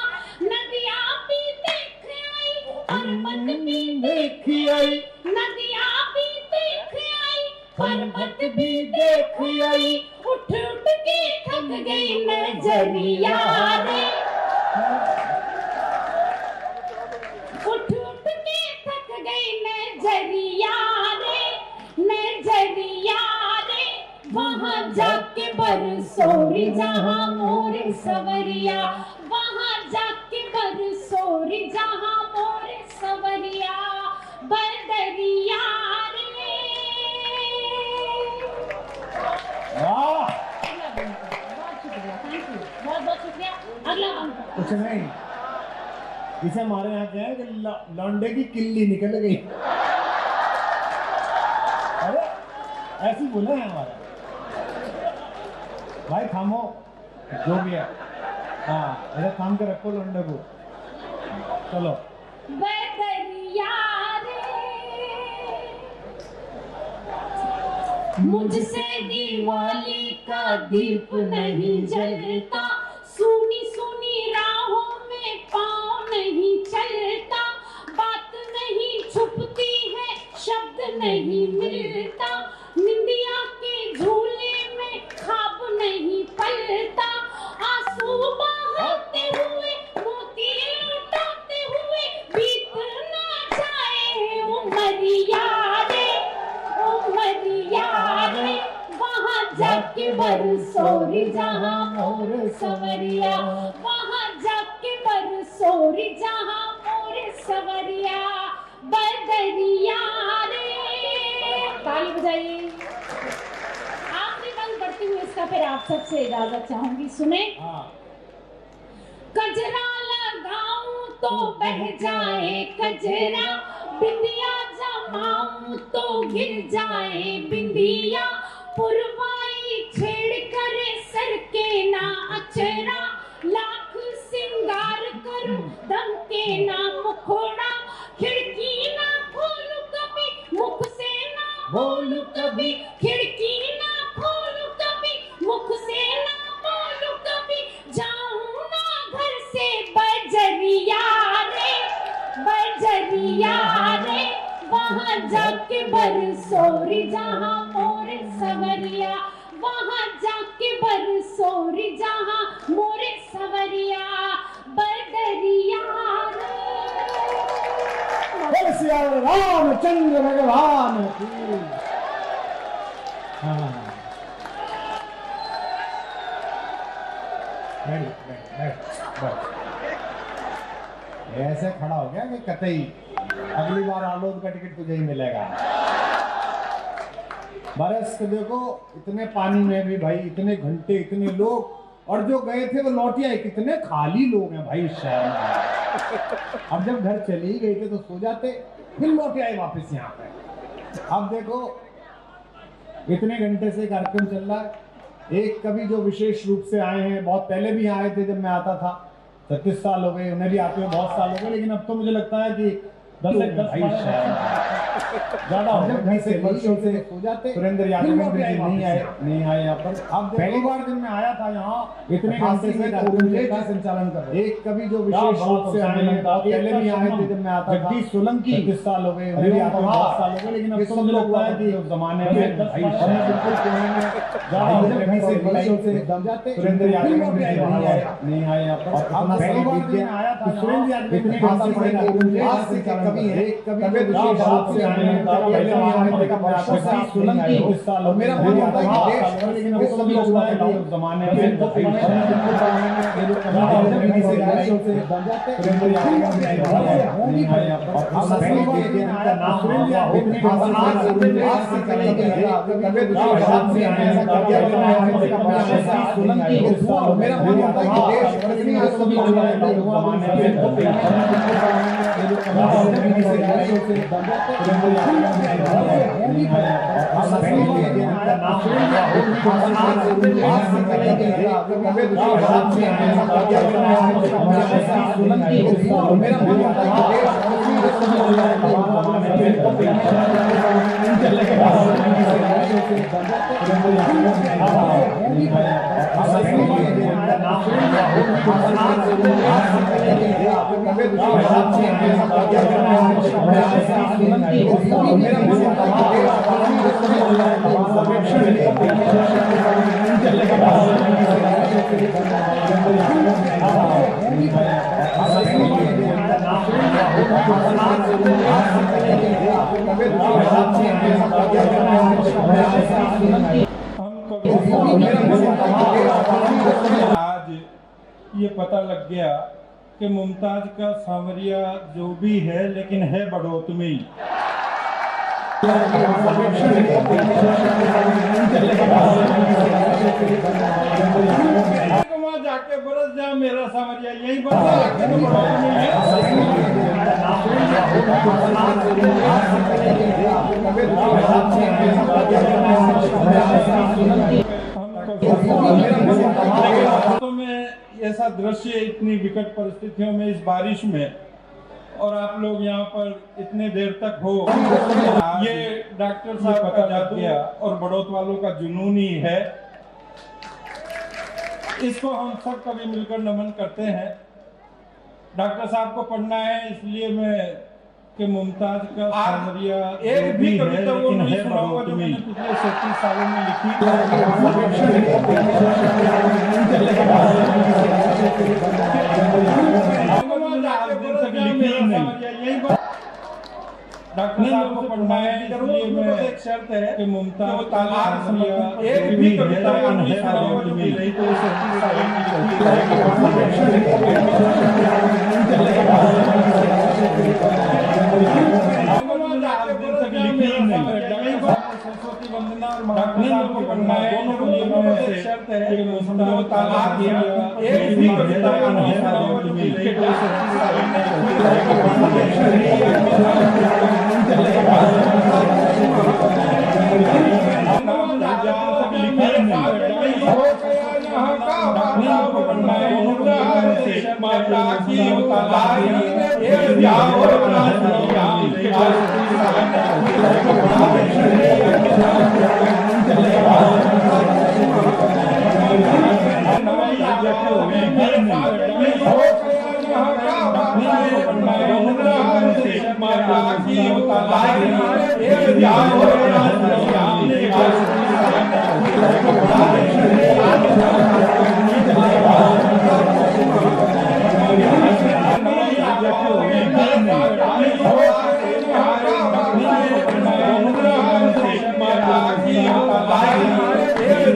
नदियाँ भी देख आई, पर्वत भी देख आई, नदियाँ भी देख आई, पर्वत भी देख आई। उठ उठ के थक गई नजरिया रे, उठ उठ के थक गई दरिया रे नजरिया रे वहाँ जाके बरसोरी जहाँ मोर सवरिया वहाँ जाके बरसोरी जहाँ मोर सवरिया बदरिया रे। वाह, बहुत शुक्रिया, थैंक यू, बहुत बहुत शुक्रिया। अगला बंदा कुछ नहीं, इसे हमारे यहाँ क्या है कि लौंडे की किल्ली निकल गई। अरे ऐसी बोले हैं हमारे भाई, थामो जो भी है। हाँ, ऐसा थाम के रखो लौंडे को। चलो बदरिया रे मुझसे दिवाली का दीप नहीं जलता सुनी सुनी राहों में पाँव नहीं चलता बात नहीं छुपती है शब्द नहीं मिलता निंदिया के झूले में ख्वाब नहीं पलता आंसू बहाते हुए मोती लुटाते हुए बीत ना जाए उमरिया रे वहाँ जाके बरसोरी जहाँ मोर सवरिया वहाँ जाके बरसोरी जहाँ मोर सवरिया बदरिया रे। ताली बजाइए। आखिरी बंद पढ़ती हूँ इसका, फिर आप सबसे इजाजत चाहूंगी, सुने। कजरा लगाऊं तो बह जाए कजरा बिंदिया जमाऊं तो गिर जाए बिंदिया पुरवाई छेड़ कर सर के ना अचरा लाख सिंगार करूं दम के ना मुखोड़ा खिड़की ना खोलूं कभी मुख से ना बोलूं कभी खिड़की ना खोलूं कभी मुख से ना बोलूं कभी जाऊं ना घर से बजरिया रे वहाँ जाके बरसोरी जहाँ मोर सवरिया वहाँ जाके बरसोरी जहाँ मोर सवरिया बदरिया बोल सिया रामचंद्र भगवान की। हाँ, ऐसे खड़ा हो गया कि कतई अगली बार आलोद का टिकट तुझे ही मिलेगा। बरस के देखो, इतने पानी में भी भाई, इतने घंटे, इतने लोग, और जो गए थे वो लौट आए। कितने खाली लोग हैं भाई इस शहर में। अब जब घर चले ही गए थे तो सो जाते, फिर लौट आए वापस यहाँ पे। अब देखो इतने घंटे से कार्यक्रम चल रहा है। एक कवि जो विशेष रूप से आए हैं, बहुत पहले भी आए थे जब मैं आता था, 36 साल हो गए, उन्हें भी आते हुए बहुत साल हो गए, लेकिन अब तो मुझे लगता है कि 10 ज्यादा हो गए से वर्षों से हो जाते। सुरेंद्र यादव नहीं आए यहाँ पर। अब पहली बार जब मैं आया था यहाँ, इतने घंटे से संचालन कर रहे। एक कवि जो विशेष रूप से आए हैं, पहले भी आए थे जब मैं आता था, जगदीश सोलंकी, 36 साल हो गए, उन्हें भी आते हुए बहुत साल हो गए, लेकिन अब तो मुझे लगता है कि जमाने में बिल्कुल कोने में ज्यादा हो गए से वर्षों से दम जाते। सुरेंद्र यादव नहीं आए यहाँ पर। अब पहली बार जब मैं आया था, सुरेंद्र यादव इतने घंटे से कवि है, कवि विशेष रूप से आए हैं, पहले भी आए थे, वर्षों से सोलंकी, 30 साल। और मेरा मन होता है कि देश, लेकिन अब सब लोग हैं कि जमाने में बिल्कुल जमाने में से वर्षों से दम जाते। सुरेंद्र यादव नहीं आए यहाँ पर। अब पहली बार जब मैं आया था, सुरेंद्र यादव इतने आज से चले गए, कवि विशेष रूप से आए हैं, वर्षों से सोलंकी, 30 साल। और मेरा मन होता है कि देश, लेकिन अब सब लोग हैं कि जमाने में आज ये पता लग गया कि मुमताज का सांवरिया जो भी है लेकिन है बड़ौत में ही। वहाँ जाके बरस जा मेरा सांवरिया यही बता के तो बड़ौत में तो में ऐसा दृश्य इतनी विकट परिस्थितियों में इस बारिश में और आप लोग यहाँ पर इतने देर तक हो, ये डॉक्टर साहब का जादू और बड़ौत वालों का जुनून ही है। इसको हम सब कभी मिलकर नमन करते हैं। डॉक्टर साहब को पढ़ना है इसलिए मैं कि मुमताज का सांवरिया एक भी कविता वो नहीं सुनाऊंगा जो मैंने पिछले 37 सालों में लिखी। डॉक्टर साहब को पढ़ना है इसलिए मैं एक शर्त है कि मुमताज का सांवरिया एक भी कविता वो नहीं सुनाऊंगा जो नहीं तो 37 सालों में सरस्वती वंदना और डॉक्टर साहब को पढ़ना है दोनों में से शर्त है कि मुमताज एक भी कविता वो नहीं सुनाऊंगा जो नहीं तो 37 सालों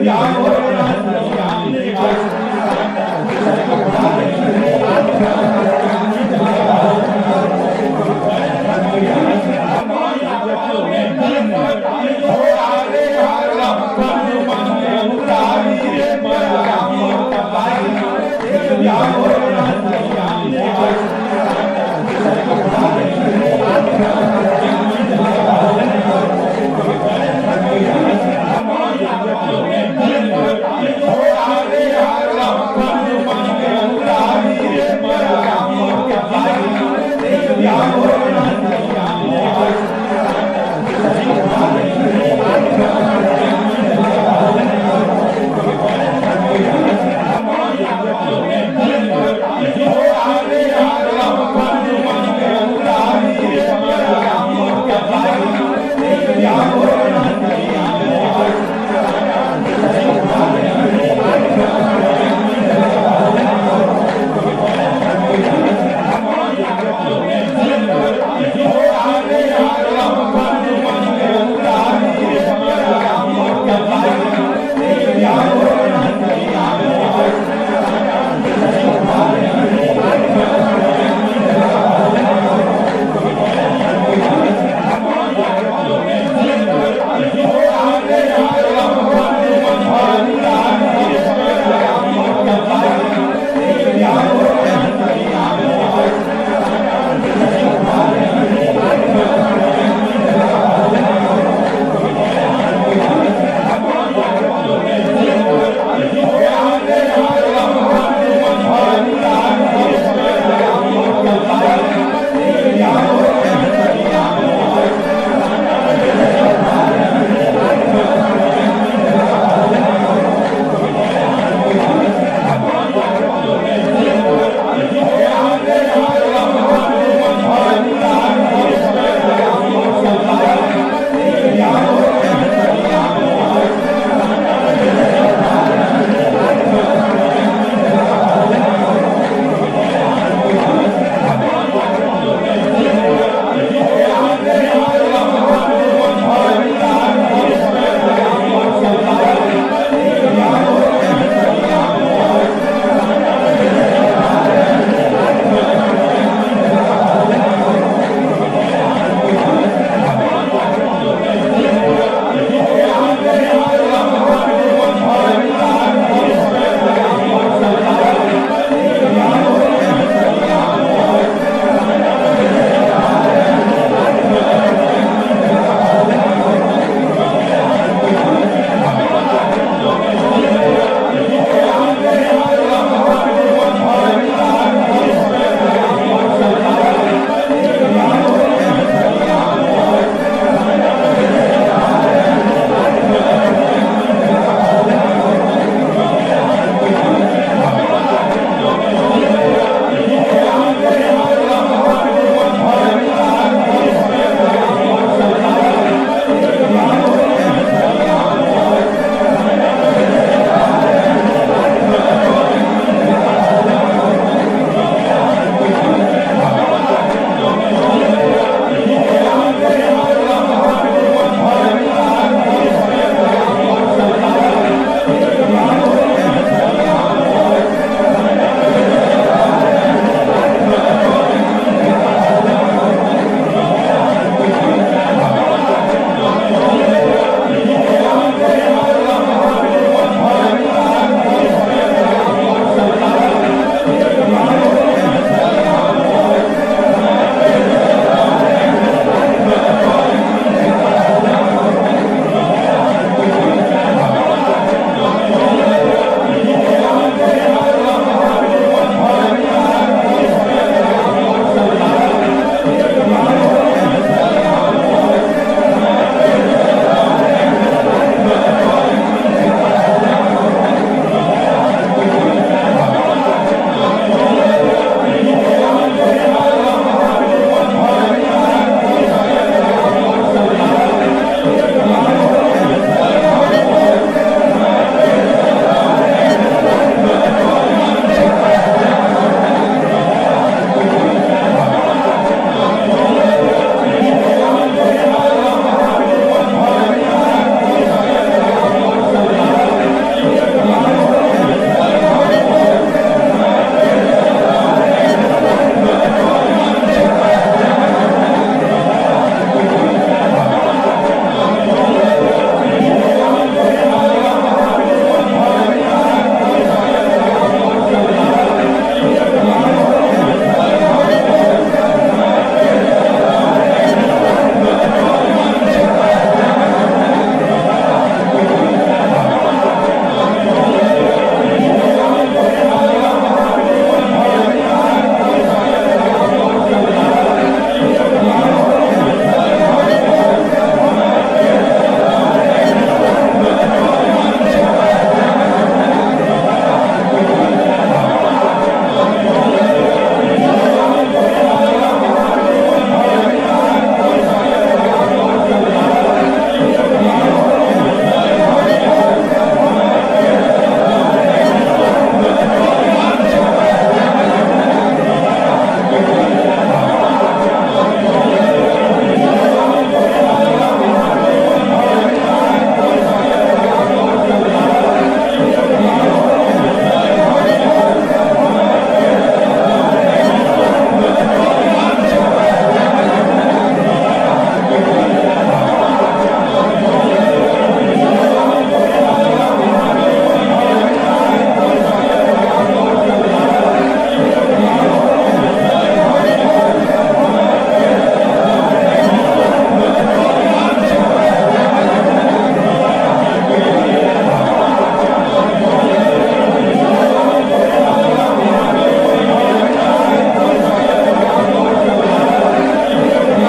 Yeah.